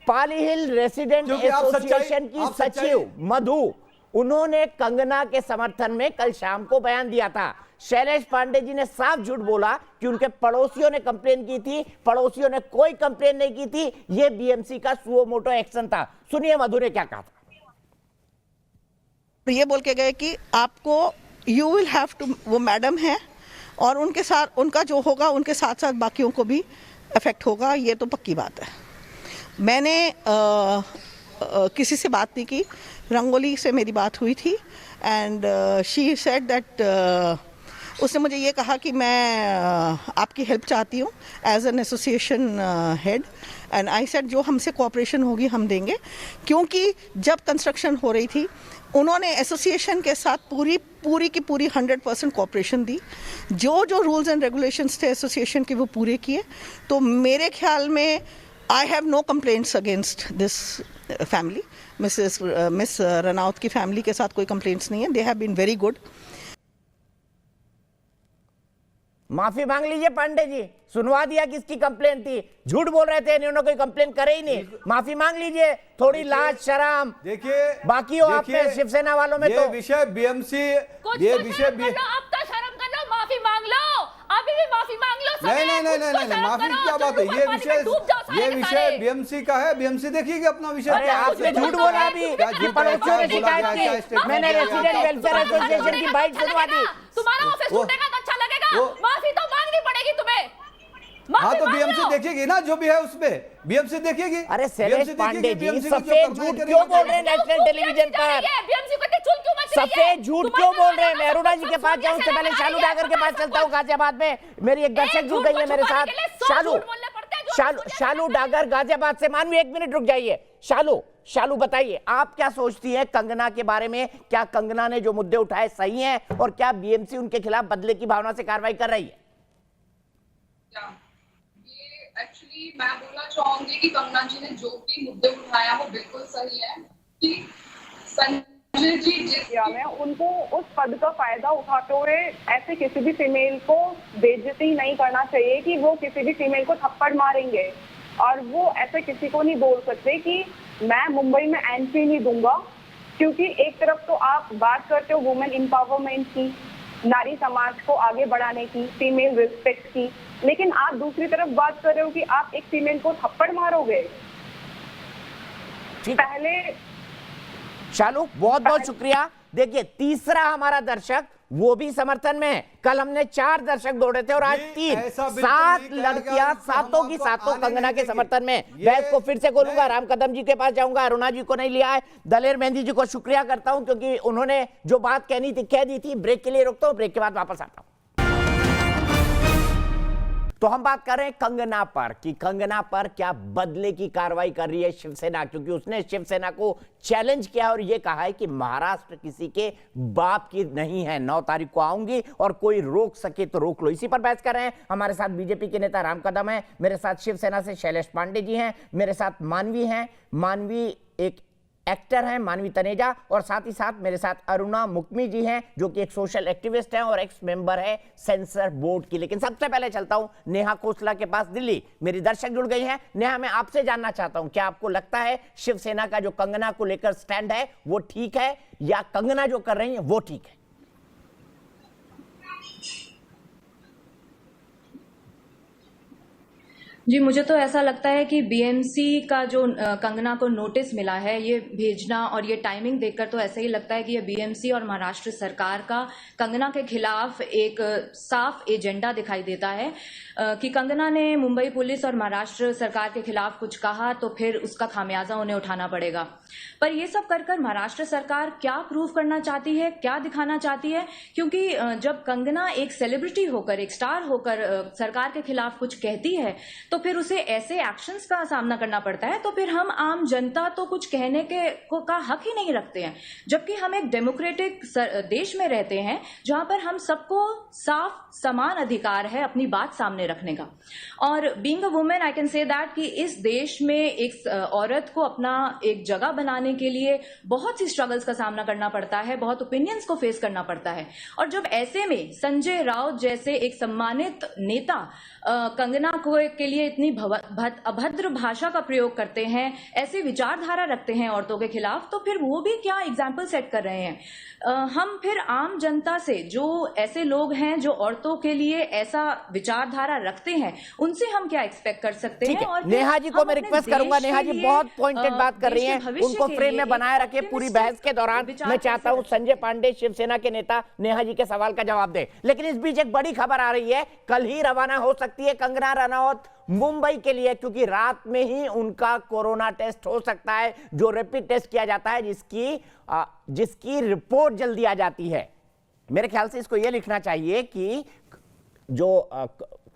पाली हिल रेसिडेंट एसोसिएशन की सचिव मधु, उन्होंने कंगना के समर्थन में कल शाम को बयान दिया था। शैलेश पांडे जी ने साफ झूठ बोला कि उनके पड़ोसियों ने कंप्लेन की थी। पड़ोसियों ने कोई कंप्लेन नहीं की थी, यह बीएमसी का सुओ मोटो एक्शन था। सुनिए मधु ने क्या कहा था।
तो ये बोल के गए कि आपको यू विल हैव टू, वो मैडम है और उनके साथ उनका जो होगा उनके साथ साथ बाकियों को भी अफेक्ट होगा, ये तो पक्की बात है। मैंने किसी से बात नहीं की, रंगोली से मेरी बात हुई थी एंड शी सेड दैट, उसने मुझे ये कहा कि मैं आपकी हेल्प चाहती हूँ as an association head and I said जो हमसे कोऑपरेशन होगी हम देंगे, क्योंकि जब कंस्ट्रक्शन हो रही थी उन्होंने एसोसिएशन के साथ पूरी की पूरी 100% कोऑपरेशन दी। जो जो रूल्स एंड रेगुलेशंस थे एसोसिएशन के वो पूरे किए। तो मेरे ख्याल में I have no complaints against this family. Miss Ranaut की फैमिली के साथ कोई कंप्लेंट्स नहीं है। They have been very good.
माफी मांग लीजिए पांडे जी, सुनवा दिया किसकी कंप्लेन थी। झूठ बोल रहे थे, इन्होंने कोई कंप्लेन करे ही नहीं। माफी मांग लीजिए, थोड़ी लाज शर्म
देखिए
बाकी हो आप में, शिवसेना वालों में।
ये विषय बीएमसी, ये विषय
अब तो शर्म कर लो, माफी मांग लो, अभी भी माफी मांग लो।
नहीं, माफी क्या बात है? ये विषय बीएमसी का है, बीएमसी देखिएगा अपना विषय।
आपने झूठ बोला अभी कि पड़ोसियों ने शिकायत की, मैंने रेसिडेंट वेलफेयर एसोसिएशन की बाइट सुनवा दी।
तुम्हारा ऑफिस टूटेगा तो अच्छा लगेगा, माफी तो मांगनी पड़ेगी तुम्हें।
हाँ तो बीएमसी देखेगी ना जो भी है उसमें, बीएमसी देखेगी।
अरे शैलेश पांडे जी सफेद झूठ क्यों बोल रहे हैं नेशनल टेलीविजन पर?
बीएमसी को चुल क्यों मच रही है?
सफेद झूठ क्यों बोल रहे हैं? मैं अरुणा जी के पास जाऊं उससे पहले शालू डागर के पास चलता हूं गाजियाबाद में। मेरी एक दर्शक जुड़ गई है मेरे साथ। शालू डागर गाजियाबाद से। मानवी एक मिनट रुक जाइए। शालू बताइए, आप क्या सोचती हैं कंगना के बारे में? क्या कंगना ने जो मुद्दे उठाए सही हैं और क्या बीएमसी उनके खिलाफ बदले की भावना से कार्रवाई कर रही है?
एक्चुअली मैं बोलना चाहूंगी कि कंगना जी ने जो भी मुद्दे उठाया वो बिल्कुल सही है कि संजय जी जिस में उनको उस पद का फायदा उठाते हुए ऐसे किसी भी फीमेल को बेइज्जती नहीं करना चाहिए कि वो किसी भी फीमेल को थप्पड़ मारेंगे। और वो ऐसे किसी को नहीं बोल सकते कि मैं मुंबई में एंट्री नहीं दूंगा, क्योंकि एक तरफ तो आप बात करते हो वुमेन एम्पावरमेंट की, नारी समाज को आगे बढ़ाने की, फीमेल रिस्पेक्ट की, लेकिन आप दूसरी तरफ बात कर रहे हो कि आप एक फीमेल को थप्पड़ मारोगे। पहले
शालू बहुत बहुत शुक्रिया। देखिए तीसरा हमारा दर्शक वो भी समर्थन में है। कल हमने 4 दर्शक दौड़े थे और आज 3, 7 लड़कियां, सातों की सातों कंगना के समर्थन में। बहस को फिर से खोलूंगा, राम कदम जी के पास जाऊंगा, अरुणा जी को नहीं लिया है। दलेर मेहंदी जी को शुक्रिया करता हूं क्योंकि उन्होंने जो बात कहनी थी कह दी थी। ब्रेक के लिए रुकता हूं, ब्रेक के बाद वापस आता हूं। तो हम बात कर रहे हैं कंगना पर कि कंगना पर क्या बदले की कार्रवाई कर रही है शिवसेना, क्योंकि उसने शिवसेना को चैलेंज किया और यह कहा है कि महाराष्ट्र किसी के बाप की नहीं है। 9 तारीख को आऊंगी और कोई रोक सके तो रोक लो। इसी पर बहस कर रहे हैं। हमारे साथ बीजेपी के नेता राम कदम है, मेरे साथ शिवसेना से शैलेश पांडे जी हैं, मेरे साथ मानवी हैं, मानवी एक एक्टर हैं, मानवी तनेजा, और साथ ही साथ मेरे साथ अरुणा मुकमी जी हैं जो कि एक सोशल एक्टिविस्ट हैं और एक्स मेंबर है सेंसर बोर्ड की। लेकिन सबसे पहले चलता हूं नेहा खोसला के पास दिल्ली। मेरी दर्शक जुड़ गई हैं। नेहा, मैं आपसे जानना चाहता हूं, क्या आपको लगता है शिवसेना का जो कंगना को लेकर स्टैंड है वो ठीक है या कंगना जो कर रही है वो ठीक है?
जी, मुझे तो ऐसा लगता है कि बीएमसी का जो कंगना को नोटिस मिला है, ये भेजना और ये टाइमिंग देखकर तो ऐसा ही लगता है कि ये बीएमसी और महाराष्ट्र सरकार का कंगना के खिलाफ एक साफ एजेंडा दिखाई देता है कि कंगना ने मुंबई पुलिस और महाराष्ट्र सरकार के खिलाफ कुछ कहा तो फिर उसका खामियाजा उन्हें उठाना पड़ेगा। पर ये सब कर महाराष्ट्र सरकार क्या प्रूव करना चाहती है, क्या दिखाना चाहती है? क्योंकि जब कंगना एक सेलिब्रिटी होकर, एक स्टार होकर सरकार के खिलाफ कुछ कहती है तो फिर उसे ऐसे एक्शंस का सामना करना पड़ता है, तो फिर हम आम जनता तो कुछ कहने का हक ही नहीं रखते हैं। जबकि हम एक डेमोक्रेटिक देश में रहते हैं जहां पर हम सबको साफ समान अधिकार है अपनी बात सामने रखने का। और being a women I can say that कि इस देश में एक औरत को अपना एक जगह बनाने के लिए बहुत सी स्ट्रगल्स का सामना करना पड़ता है, बहुत ओपिनियंस को फेस करना पड़ता है। और जब ऐसे में संजय राउत जैसे एक सम्मानित नेता कंगना के लिए इतनी अभद्र भाषा का प्रयोग करते हैं, ऐसे विचारधारा रखते हैं औरतों के खिलाफ, तो फिर वो भी क्या एग्जाम्पल सेट कर रहे हैं? हम फिर आम जनता से, जो ऐसे लोग हैं जो औरतों के लिए ऐसा विचारधारा रखते हैं, उनसे हम क्या एक्सपेक्ट कर सकते हैं? और
नेहा जी को मैं रिक्वेस्ट करूंगा, नेहा जी बहुत पॉइंटेड बात कर रही हैं, उनको फ्रेम में बनाए रखे पूरी बहस के दौरान। मैं चाहता हूं संजय पांडे शिवसेना के नेता नेहा जी के सवाल का जवाब दे। लेकिन इस बीच एक बड़ी खबर आ रही है, कल ही रवाना हो सकती है कंगना रनौत मुंबई के लिए, क्योंकि रात में ही उनका कोरोना टेस्ट हो सकता है, जो रैपिड टेस्ट किया जाता है, जिसकी रिपोर्ट जल्दी आ जाती है। मेरे ख्याल से इसको यह लिखना चाहिए कि जो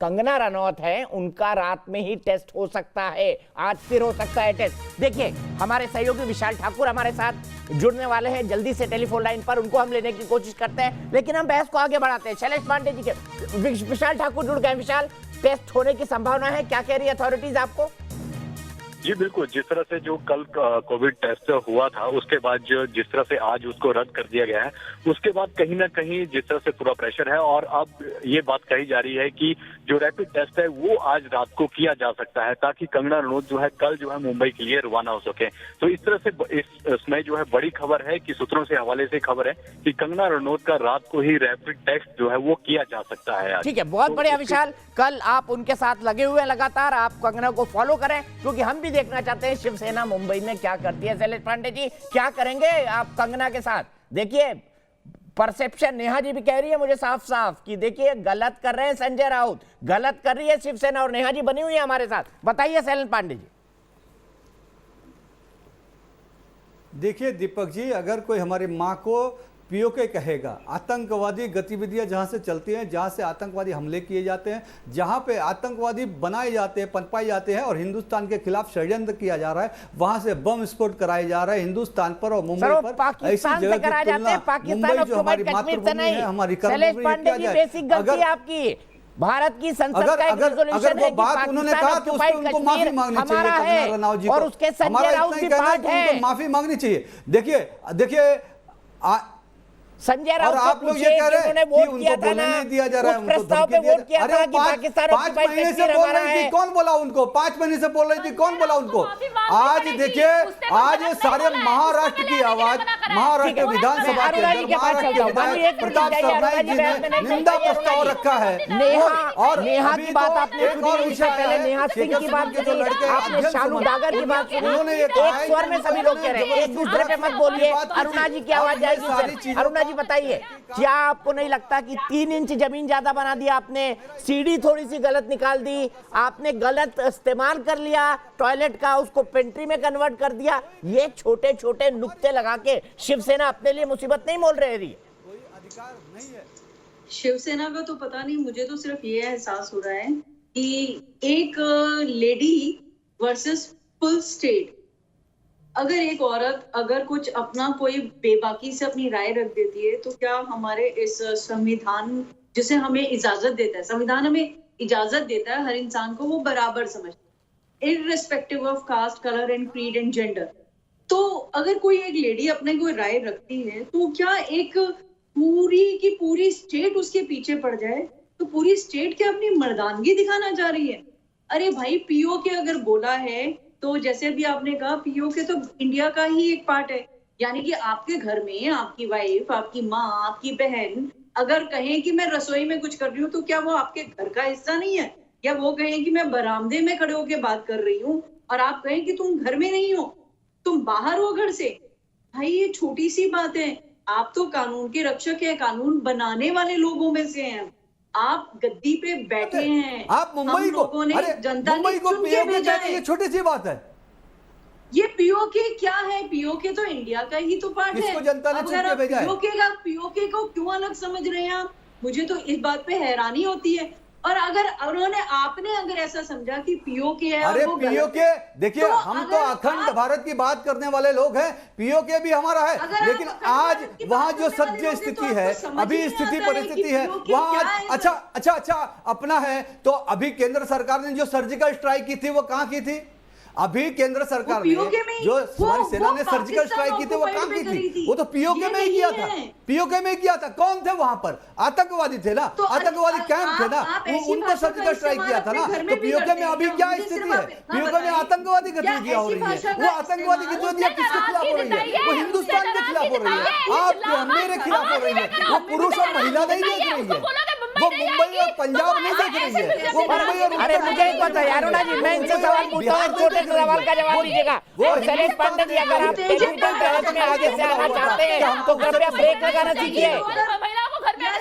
कंगना रनौत है उनका रात में ही टेस्ट हो सकता है, आज फिर हो सकता है टेस्ट। देखिए, हमारे सहयोगी विशाल ठाकुर हमारे साथ जुड़ने वाले हैं जल्दी से टेलीफोन लाइन पर, उनको हम लेने की कोशिश करते हैं, लेकिन हम बहस को आगे बढ़ाते हैं। शैलेश पांडे जी के विशाल ठाकुर जुड़ गए। विशाल, टेस्ट होने की संभावना है, क्या कह रही है अथॉरिटीज आपको?
जी बिल्कुल, जिस तरह से जो कल कोविड टेस्ट हुआ था उसके बाद जिस तरह से आज उसको रद्द कर दिया गया है, उसके बाद कहीं ना कहीं जिस तरह से पूरा प्रेशर है, और अब ये बात कही जा रही है कि जो रैपिड टेस्ट है वो आज रात को किया जा सकता है, ताकि कंगना रनौत जो है कल जो है मुंबई के लिए रवाना हो सके। तो इस तरह से इसमें जो है बड़ी खबर है कि सूत्रों से हवाले से खबर है कि कंगना रनौत का रात को ही रैपिड टेस्ट जो है वो किया जा सकता है।
ठीक है, बहुत बढ़िया विशाल, कल आप उनके साथ लगे हुए लगातार, आप कंगना को फॉलो करें, क्योंकि हम भी देखना चाहते हैं शिवसेना मुंबई में क्या करती है। शैलेश पांडे जी, क्या करेंगे आप कंगना के साथ? देखिए, परसेप्शन नेहा जी भी कह रही है मुझे साफ साफ कि देखिए गलत कर रहे हैं संजय राउत, गलत कर रही है शिवसेना, और नेहा जी बनी हुई है हमारे साथ। बताइए शैलेश पांडे जी।
देखिए दीपक जी, अगर कोई हमारी माँ को पीओके कहेगा, आतंकवादी गतिविधियां जहां से चलती हैं, जहां से आतंकवादी हमले किए जाते हैं, जहां पे आतंकवादी बनाए जाते हैं, पनपाए जाते हैं और हिंदुस्तान के खिलाफ षड्यंत्र किया जा रहा है, वहां से बम विस्फोट कराए जा रहे हैं हिंदुस्तान पर और मुंबई पर। ऐसी जगह की तुलना मुंबई जो हमारी मातृभूमि है, हमारी कर्मभूमि किया जाए।
अगर आपकी भारत की संसद का एक रेजोल्यूशन है कि
बात उन्होंने कहा तो उनको माफी मांगनी चाहिए कंगना रनौत जी को,
और उसके संजय राउत भी पार्ट है,
माफी मांगनी चाहिए। देखिए
संजय राउत,
और आप लोग ये कह रहे हैं कि उनको बोलने नहीं दिया जा रहा है, उनको धमकी दे रहे हैं। अरे 5 महीने से बोल रही थी, कौन बोला उनको? 5 महीने से बोल रही थी, कौन बोला उनको? आज देखिए, आज ये सारे महाराष्ट्र की आवाज, महाराष्ट्र विधानसभा के अंदर महाराष्ट्र के विधायक प्रताप सरनाईक जी ने निंदा प्रस्ताव रखा है।
और नेहा की बात आपने सुनी, इससे पहले नेहा सिंह की बात सुनी, आपने शानू डागर की बात सुनी, उन्होंने एक स्वर में सभी लोग कह रहे हैं एक दूसरे पे मत बोलिए, अरुणा जी की आवाज जाएगी। अरुणा जी बताइए, क्या आपको नहीं लगता कि 3 इंच जमीन ज्यादा बना दिया आपने, सीढ़ी थोड़ी सी गलत निकाल दी, आपने गलत इस्तेमाल कर लिया टॉयलेट का, उसको पेंट्री में कन्वर्ट कर दिया, ये छोटे छोटे नुक्ते लगा के शिवसेना अपने लिए मुसीबत नहीं मोल रही है?
कोई अधिकार नहीं है
शिवसेना का, तो पता नहीं, मुझे तो सिर्फ ये एहसास हो रहा है कि एक लेडी वर्सेस फुल स्टेट। अगर एक औरत अगर कुछ अपना कोई बेबाकी से अपनी राय रख देती है, तो क्या हमारे इस संविधान जिसे हमें इजाजत देता है, संविधान हमें इजाजत देता है हर इंसान को वो बराबर समझते, irrespective of caste, colour and creed and gender. तो अगर कोई एक लेडी अपने कोई राय रखती है, तो क्या एक पूरी की पूरी स्टेट उसके पीछे पड़ जाए? तो पूरी स्टेट क्या अपनी मर्दानगी दिखाना चाह रही है? अरे भाई, पीओके अगर बोला है तो जैसे भी आपने कहा, पीओके तो इंडिया का ही एक पार्ट है, यानी कि आपके घर में आपकी वाइफ, आपकी माँ, आपकी बहन अगर कहें कि मैं रसोई में कुछ कर रही हूँ, तो क्या वो आपके घर का हिस्सा नहीं है? या वो कहें कि मैं बरामदे में खड़े होकर बात कर रही हूँ और आप कहें कि तुम घर में नहीं हो, तुम बाहर हो घर से, भाई ये छोटी सी बात है। आप तो कानून के रक्षक हैं, कानून बनाने वाले लोगों में से हैं, आप गद्दी पे बैठे हैं।
आप मुंबई को, मुंबई को पीओके कहते हैं, ये छोटी सी बात है।
ये पीओके क्या है? पीओके तो इंडिया का ही तो पार्ट है।
किसको जनता ने चुन के भेजा है?
पीओके को क्यों अलग समझ रहे हैं आप? मुझे तो इस बात पे हैरानी होती है। और अगर आपने अगर ऐसा समझा कि पीओके है,
अरे पीओके देखिए, हम तो अखंड भारत की बात करने वाले लोग हैं, पीओके भी हमारा है, लेकिन आज वहां जो सत्य स्थिति है, अभी स्थिति परिस्थिति है वहां आज अच्छा अपना है। तो अभी केंद्र सरकार ने जो सर्जिकल स्ट्राइक की थी वो कहां की थी? अभी केंद्र सरकार ने जो हमारी सेना ने सर्जिकल स्ट्राइक की थी वो कहां की थी? वो तो पीओके में ही किया था, पीओके में ही किया था। कौन थे वहां पर? आतंकवादी थे ना, आतंकवादी कैंप थे ना, उनको सर्जिकल स्ट्राइक किया था ना। तो पीओके में अभी क्या स्थिति है? पीओके में आतंकवादी गतिविधियां हो रही है। वो आतंकवादी गतिविधियां किसके खिलाफ हो रही है? वो हिंदुस्तान के खिलाफ हो रही है, आपके मेरे खिलाफ हो रही है। वो पुरुष और महिला नहीं देख रही है, वो मुंबई और पंजाब नहीं देख रही है, वो मुंबई और
अरे मुझे एक पता है अरुणा जी, मैं इनसे सवाल पूछता हूँ, एक छोटे से सवाल का जवाब दीजिएगा। और शैलेश पांडे जी, अगर आप टेक्निकल बहस में आगे से आना चाहते हैं तो कृपया ब्रेक लगाना सीखिए।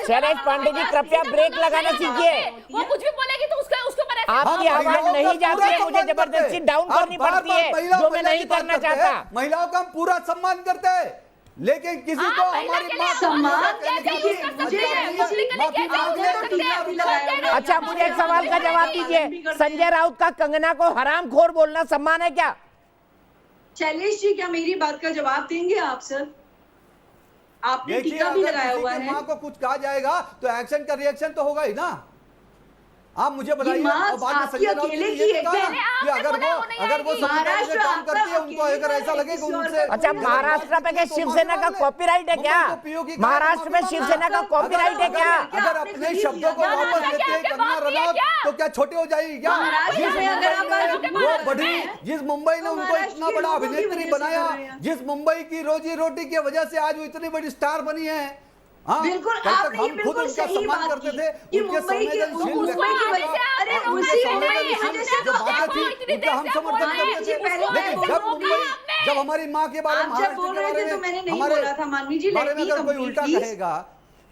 शैलेश पांडे जी कृपया ब्रेक लगाना सीखिए।
वो कुछ भी बोलेगी तो उसके ऊपर
आपकी आवाज नहीं जाती है, मुझे जबरदस्ती डाउन करनी पड़ती है, जो मैं नहीं करना चाहता।
महिलाओं का हम पूरा सम्मान करते हैं, लेकिन किसी को हमारी
अच्छा, मुझे एक सवाल का जवाब दीजिए। संजय राउत का कंगना को हरामखोर बोलना सम्मान है क्या?
शैलेश जी, क्या मेरी बात का जवाब देंगे आप सर? आपने टीका भी लगाया हुआ है।
माँ को कुछ कहा जाएगा तो एक्शन का रिएक्शन तो होगा ही ना। आप मुझे बताइए, और बाद में संजय राउत ये कहा कि अगर वो महाराष्ट्र काम करती है, उनको अगर ऐसा लगे कि उनसे
अच्छा, महाराष्ट्र पे क्या शिवसेना का कॉपीराइट है क्या? महाराष्ट्र में शिवसेना का कॉपीराइट है क्या?
अगर अपने शब्दों को वापस लेते हैं कंगना रनौत तो क्या छोटी हो जाएगी क्या? वो बढ़ी, जिस मुंबई ने उनको इतना बड़ा अभिनेत्री बनाया, जिस मुंबई की रोजी रोटी की वजह से आज वो इतनी बड़ी स्टार बनी है। हाँ,
बिल्कुल,
आपने हम खुद उनका सम्मान करते थे, उनके संवेदनशील जो बातें थी उनका हम समर्थन करते थे। लेकिन जब हमारी माँ के बारे में, महाराष्ट्र के बारे में अगर कोई उल्टा कहेगा,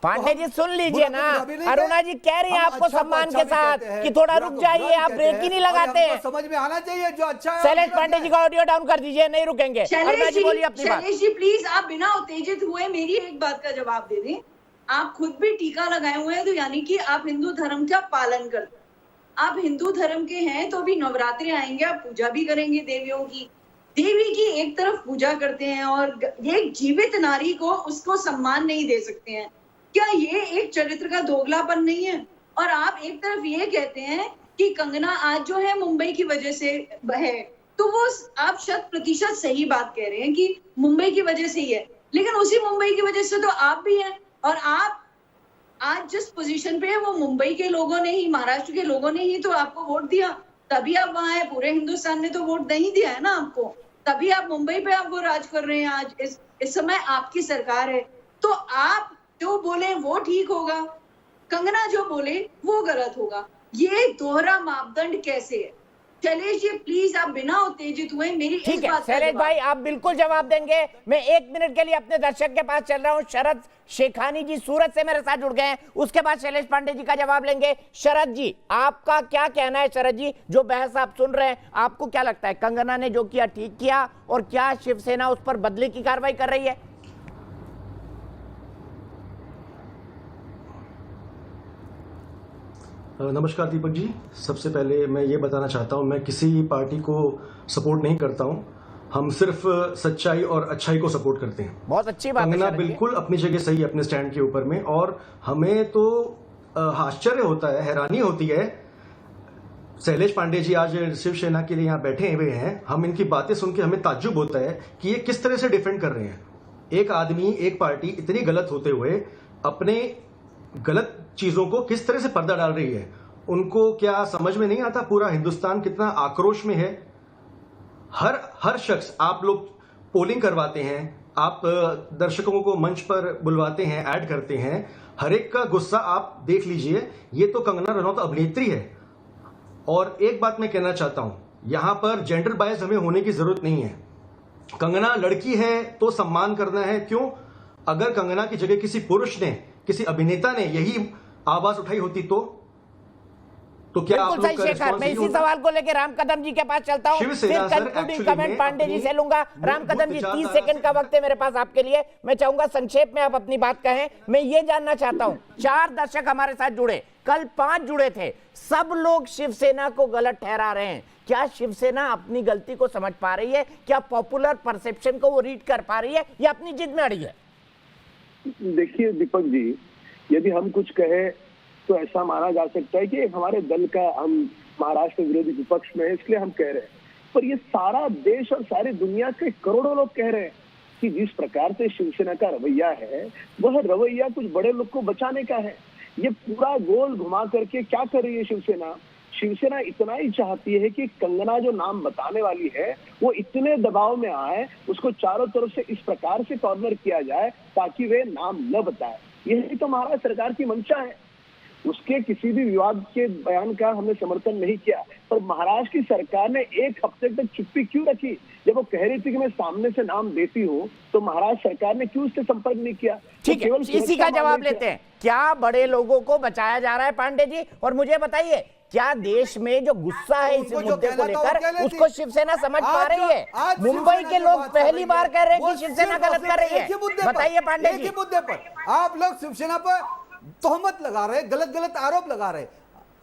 पांडे जी सुन लीजिए ना, अरुणा जी कह रही है आपको सम्मान के साथ कि थोड़ा रुक जाइए, आप ब्रेक ही नहीं लगाते हैं।
समझ में आना चाहिए जो अच्छा है।
शैलेश पांडे जी का ऑडियो डाउन कर दीजिए, नहीं रुकेंगे। अरुणा जी बोलिए अपनी बात।
शैलेश जी प्लीज, आप बिना उत्तेजित हुए मेरी एक बात का जवाब दे दें। आप खुद भी टीका लगाए हुए हैं, तो यानी कि आप हिंदू धर्म का पालन करते हैं। आप हिंदू धर्म के हैं तो अभी नवरात्रि आएंगे, आप पूजा भी करेंगे देवियों की। देवी की एक तरफ पूजा करते हैं और एक जीवित नारी को उसको सम्मान नहीं दे सकते हैं। क्या ये एक चरित्र का दोगलापन नहीं है? और आप एक तरफ ये कहते हैं कि कंगना आज जो है मुंबई की वजह से है, तो वो आप 100% सही बात कह रहे हैं कि मुंबई की वजह से ही है, लेकिन उसी मुंबई की वजह से तो आप भी हैं। और आप आज जिस पोजीशन पे है वो मुंबई के लोगों ने ही, महाराष्ट्र के लोगों ने ही तो आपको वोट दिया, तभी आप वहां हैं। पूरे हिंदुस्तान ने तो वोट नहीं दिया है ना आपको, तभी आप मुंबई पे आपको राज कर रहे हैं। आज इस समय आपकी सरकार है, तो आप जो बोले वो ठीक होगा, कंगना जो बोले वो गलत होगा। ये दोहरा मापदंड कैसे है? शैलेश जी प्लीज, आप बिना उत्तेजित हुए मेरी इस बात का
शैलेश भाई आप बिल्कुल जवाब देंगे। मैं 1 मिनट के लिए अपने दर्शक के पास चल रहा हूं। शरद शेखानी जी सूरत से मेरे साथ जुड़ गए हैं, उसके बाद शैलेश पांडे जी का जवाब लेंगे। शरद जी, आपका क्या कहना है? शरद जी, जो बहस आप सुन रहे हैं, आपको क्या लगता है कंगना ने जो किया ठीक किया, और क्या शिवसेना उस पर बदले की कार्रवाई कर रही है?
नमस्कार दीपक जी, सबसे पहले मैं ये बताना चाहता हूँ, मैं किसी पार्टी को सपोर्ट नहीं करता हूँ। हम सिर्फ सच्चाई और अच्छाई को सपोर्ट करते हैं।
बहुत अच्छी बात है।
कंगना बिल्कुल अपनी जगह सही है, अपने स्टैंड के ऊपर में, और हमें तो आश्चर्य होता है, हैरानी होती है। शैलेश पांडे जी आज शिवसेना के लिए यहाँ बैठे हुए हैं, हम इनकी बातें सुन के हमें ताज्जुब होता है कि ये किस तरह से डिफेंड कर रहे हैं। एक आदमी, एक पार्टी इतनी गलत होते हुए अपने गलत चीजों को किस तरह से पर्दा डाल रही है। उनको क्या समझ में नहीं आता पूरा हिंदुस्तान कितना आक्रोश में है? हर शख्स, आप लोग पोलिंग करवाते हैं, आप दर्शकों को मंच पर बुलवाते हैं, ऐड करते हैं, हर एक का गुस्सा आप देख लीजिए। ये तो कंगना रनौत अभिनेत्री है, और एक बात मैं कहना चाहता हूं, यहां पर जेंडर बायस हमें होने की जरूरत नहीं है। कंगना लड़की है तो सम्मान करना है। क्यों? अगर कंगना की जगह किसी पुरुष ने, किसी अभिनेता ने यही आवाज उठाई होती तो क्या आप
बिल्कुल सही शेखर, मैं इसी सवाल को लेकर राम कदम जी के पास चलता हूं, फिर कंक्लूडिंग कमेंट पांडे जी से लूंगा। राम कदम जी 30 सेकंड का वक्त है मेरे पास आपके लिए, मैं चाहूंगा संक्षेप में आप अपनी बात कहें। मैं ये जानना चाहता हूं, 4 दर्शक हमारे साथ जुड़े, कल 5 जुड़े थे, सब लोग शिवसेना को गलत ठहरा रहे हैं। क्या शिवसेना अपनी गलती को समझ पा रही है? क्या पॉपुलर परसेप्शन को वो रीड कर पा रही है या अपनी जिद में अड़ी है?
देखिए दीपक जी, यदि हम कुछ कहें तो ऐसा माना जा सकता है कि हमारे दल का, हम महाराष्ट्र विरोधी विपक्ष में है इसलिए हम कह रहे हैं, पर ये सारा देश और सारी दुनिया के करोड़ों लोग कह रहे हैं कि जिस प्रकार से शिवसेना का रवैया है, वह रवैया कुछ बड़े लोग को बचाने का है। ये पूरा गोल घुमा करके क्या कर रही है शिवसेना? शिवसेना इतना ही चाहती है कि कंगना जो नाम बताने वाली है वो इतने दबाव में आए, उसको चारों तरफ से इस प्रकार से कॉर्नर किया जाए ताकि वे नाम न बताए। यही तो महाराष्ट्र सरकार की मंशा है। उसके किसी भी विवाद के बयान का हमने समर्थन नहीं किया, पर महाराष्ट्र की सरकार ने 1 हफ्ते तक चुप्पी क्यों रखी? जब वो कह रही थी कि मैं सामने से नाम देती हूँ, तो महाराष्ट्र सरकार ने क्यों उससे संपर्क नहीं किया?
ठीक है, इसी का जवाब लेते हैं। क्या बड़े लोगों को बचाया जा रहा है पांडे जी? और मुझे बताइए, क्या देश में जो गुस्सा है इस मुद्दे को लेकर, उसको शिवसेना समझ पा रही है? मुंबई के लोग पहली बार कह रहे हैं कि शिवसेना गलत कर रही है। बताइए पांडे जी।
मुद्दे पर आप लोग शिवसेना पर तोहमत लगा रहे, गलत गलत आरोप लगा रहे।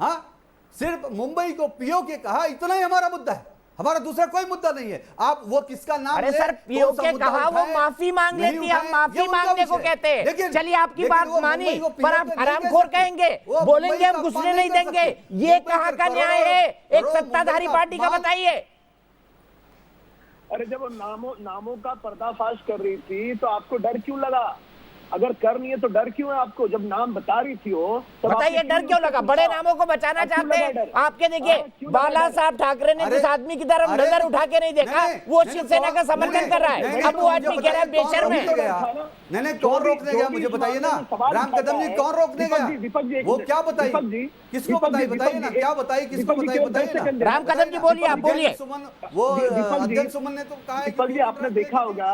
हाँ, सिर्फ मुंबई को पीओ के कहा, इतना ही हमारा मुद्दा है, हमारा दूसरा कोई मुद्दा नहीं है। आप वो किसका नाम?
अरे सर, पीओ के कहा वो माफी मांग लेती है, हम माफी मांगने को कहते हैं। चलिए आपकी बात मानी, पर आप हरामखोर कहेंगे, बोलेंगे हम घुसने नहीं देंगे, ये कहाँ का न्याय है एक सत्ताधारी पार्टी का? बताइए।
अरे जब वो नामों का पर्दाफाश कर रही थी तो आपको डर क्यों लगा? अगर कर नहीं है तो डर क्यों है आपको? जब नाम बता रही थी वो,
बताइए डर क्यों लगा? बड़े नामों को बचाना चाहते हैं आपके। देखिए, बाला साहब ठाकरे ने जिस आदमी की तरफ नजर उठा के नहीं देखा, वो शिवसेना का समर्थन कर रहा है। अब वो आदमी कह रहा है बेशर्म है।
नहीं, कौन रोकने गया? मुझे बताइए ना, राम कदम जी कौन रोकने गया? वो क्या बताइए, किसको बताइए? बताइए ना, क्या बताइए, किसको बताइए? बताइए ना।
राम कदम जी बोलिए, आप बोलिए।
वो अध्यक्ष सुमन ने तो कहा है।
दीपक जी आपने देखा होगा,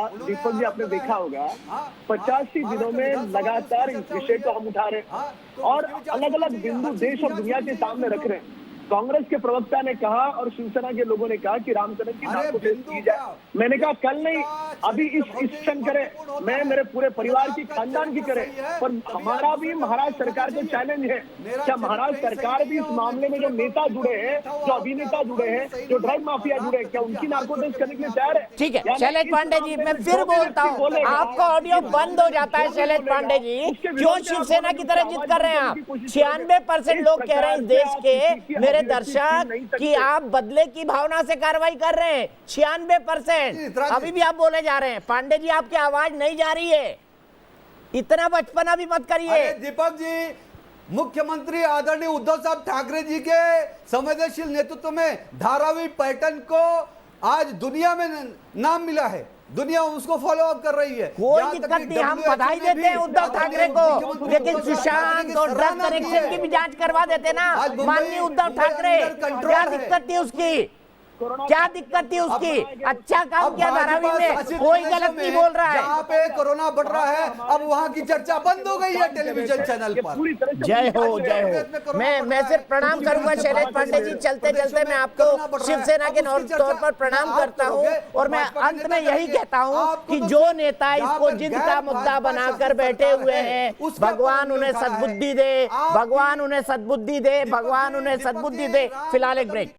85 दिनों में लगातार इस विषय को हम उठा रहे हैं और अलग अलग बिंदु देश और दुनिया के सामने रख रहे हैं। कांग्रेस के प्रवक्ता ने कहा और शिवसेना के लोगों ने कहा कि राम कदम की नाम को पेश की जाए। मैंने कहा कल नहीं, अभी इस क्षण करे, मैं मेरे पूरे परिवार की, खानदान की करे। पर हमारा भी महाराष्ट्र सरकार को चैलेंज है, क्या महाराष्ट्र सरकार भी इस मामले में जो नेता जुड़े हैं, जो अभिनेता जुड़े हैं, जो ड्रग माफिया जुड़े हैं, क्या उनकी नार्को टेस्ट करने के लिए तैयार है?
ठीक है शैलेश पांडे जी, मैं फिर बोलता हूँ, आपका ऑडियो बंद हो जाता है। शैलेश पांडे जी, क्यों शिवसेना की तरह जिद कर रहे हैं आप? 96% लोग कह रहे हैं इस देश के मेरे दर्शक कि आप बदले की भावना से कार्रवाई कर रहे हैं। 96% अभी भी आप बोले जा रहे हैं। पांडे जी, आपकी आवाज नहीं जा रही है, इतना बचपना भी मत करिए।
दीपक जी, मुख्यमंत्री आदरणीय उद्धव साहब ठाकरे जी के संवेदनशील नेतृत्व में धारावी पैटर्न को आज दुनिया में नाम मिला है, दुनिया उसको फॉलो अप कर रही है।
कोई दिक्कत नहीं, हम बधाई देते हैं उद्धव ठाकरे को, लेकिन सुशांत और ड्रग कनेक्शन की भी जांच करवा देते ना माननीय उद्धव ठाकरे। क्या दिक्कत थी उसकी? क्या दिक्कत थी उसकी? अच्छा काम किया धारावी में, कोई गलत नहीं बोल रहा है।
जहाँ पे कोरोना बढ़ रहा है, अब वहाँ की चर्चा बंद हो गई है टेलीविजन चैनल पर।
जय हो, जय हो। मैं सिर्फ प्रणाम करूंगा शैलेश पांडे जी। चलते चलते मैं आपको शिवसेना के तौर पर प्रणाम करता हूं और मैं अंत में यही कहता हूं कि जो नेता इसको जिद का मुद्दा बनाकर बैठे हुए हैं, भगवान उन्हें सद्बुद्धि दे, भगवान उन्हें सद्बुद्धि दे, भगवान उन्हें सद्बुद्धि दे। फिलहाल एक ब्रेक।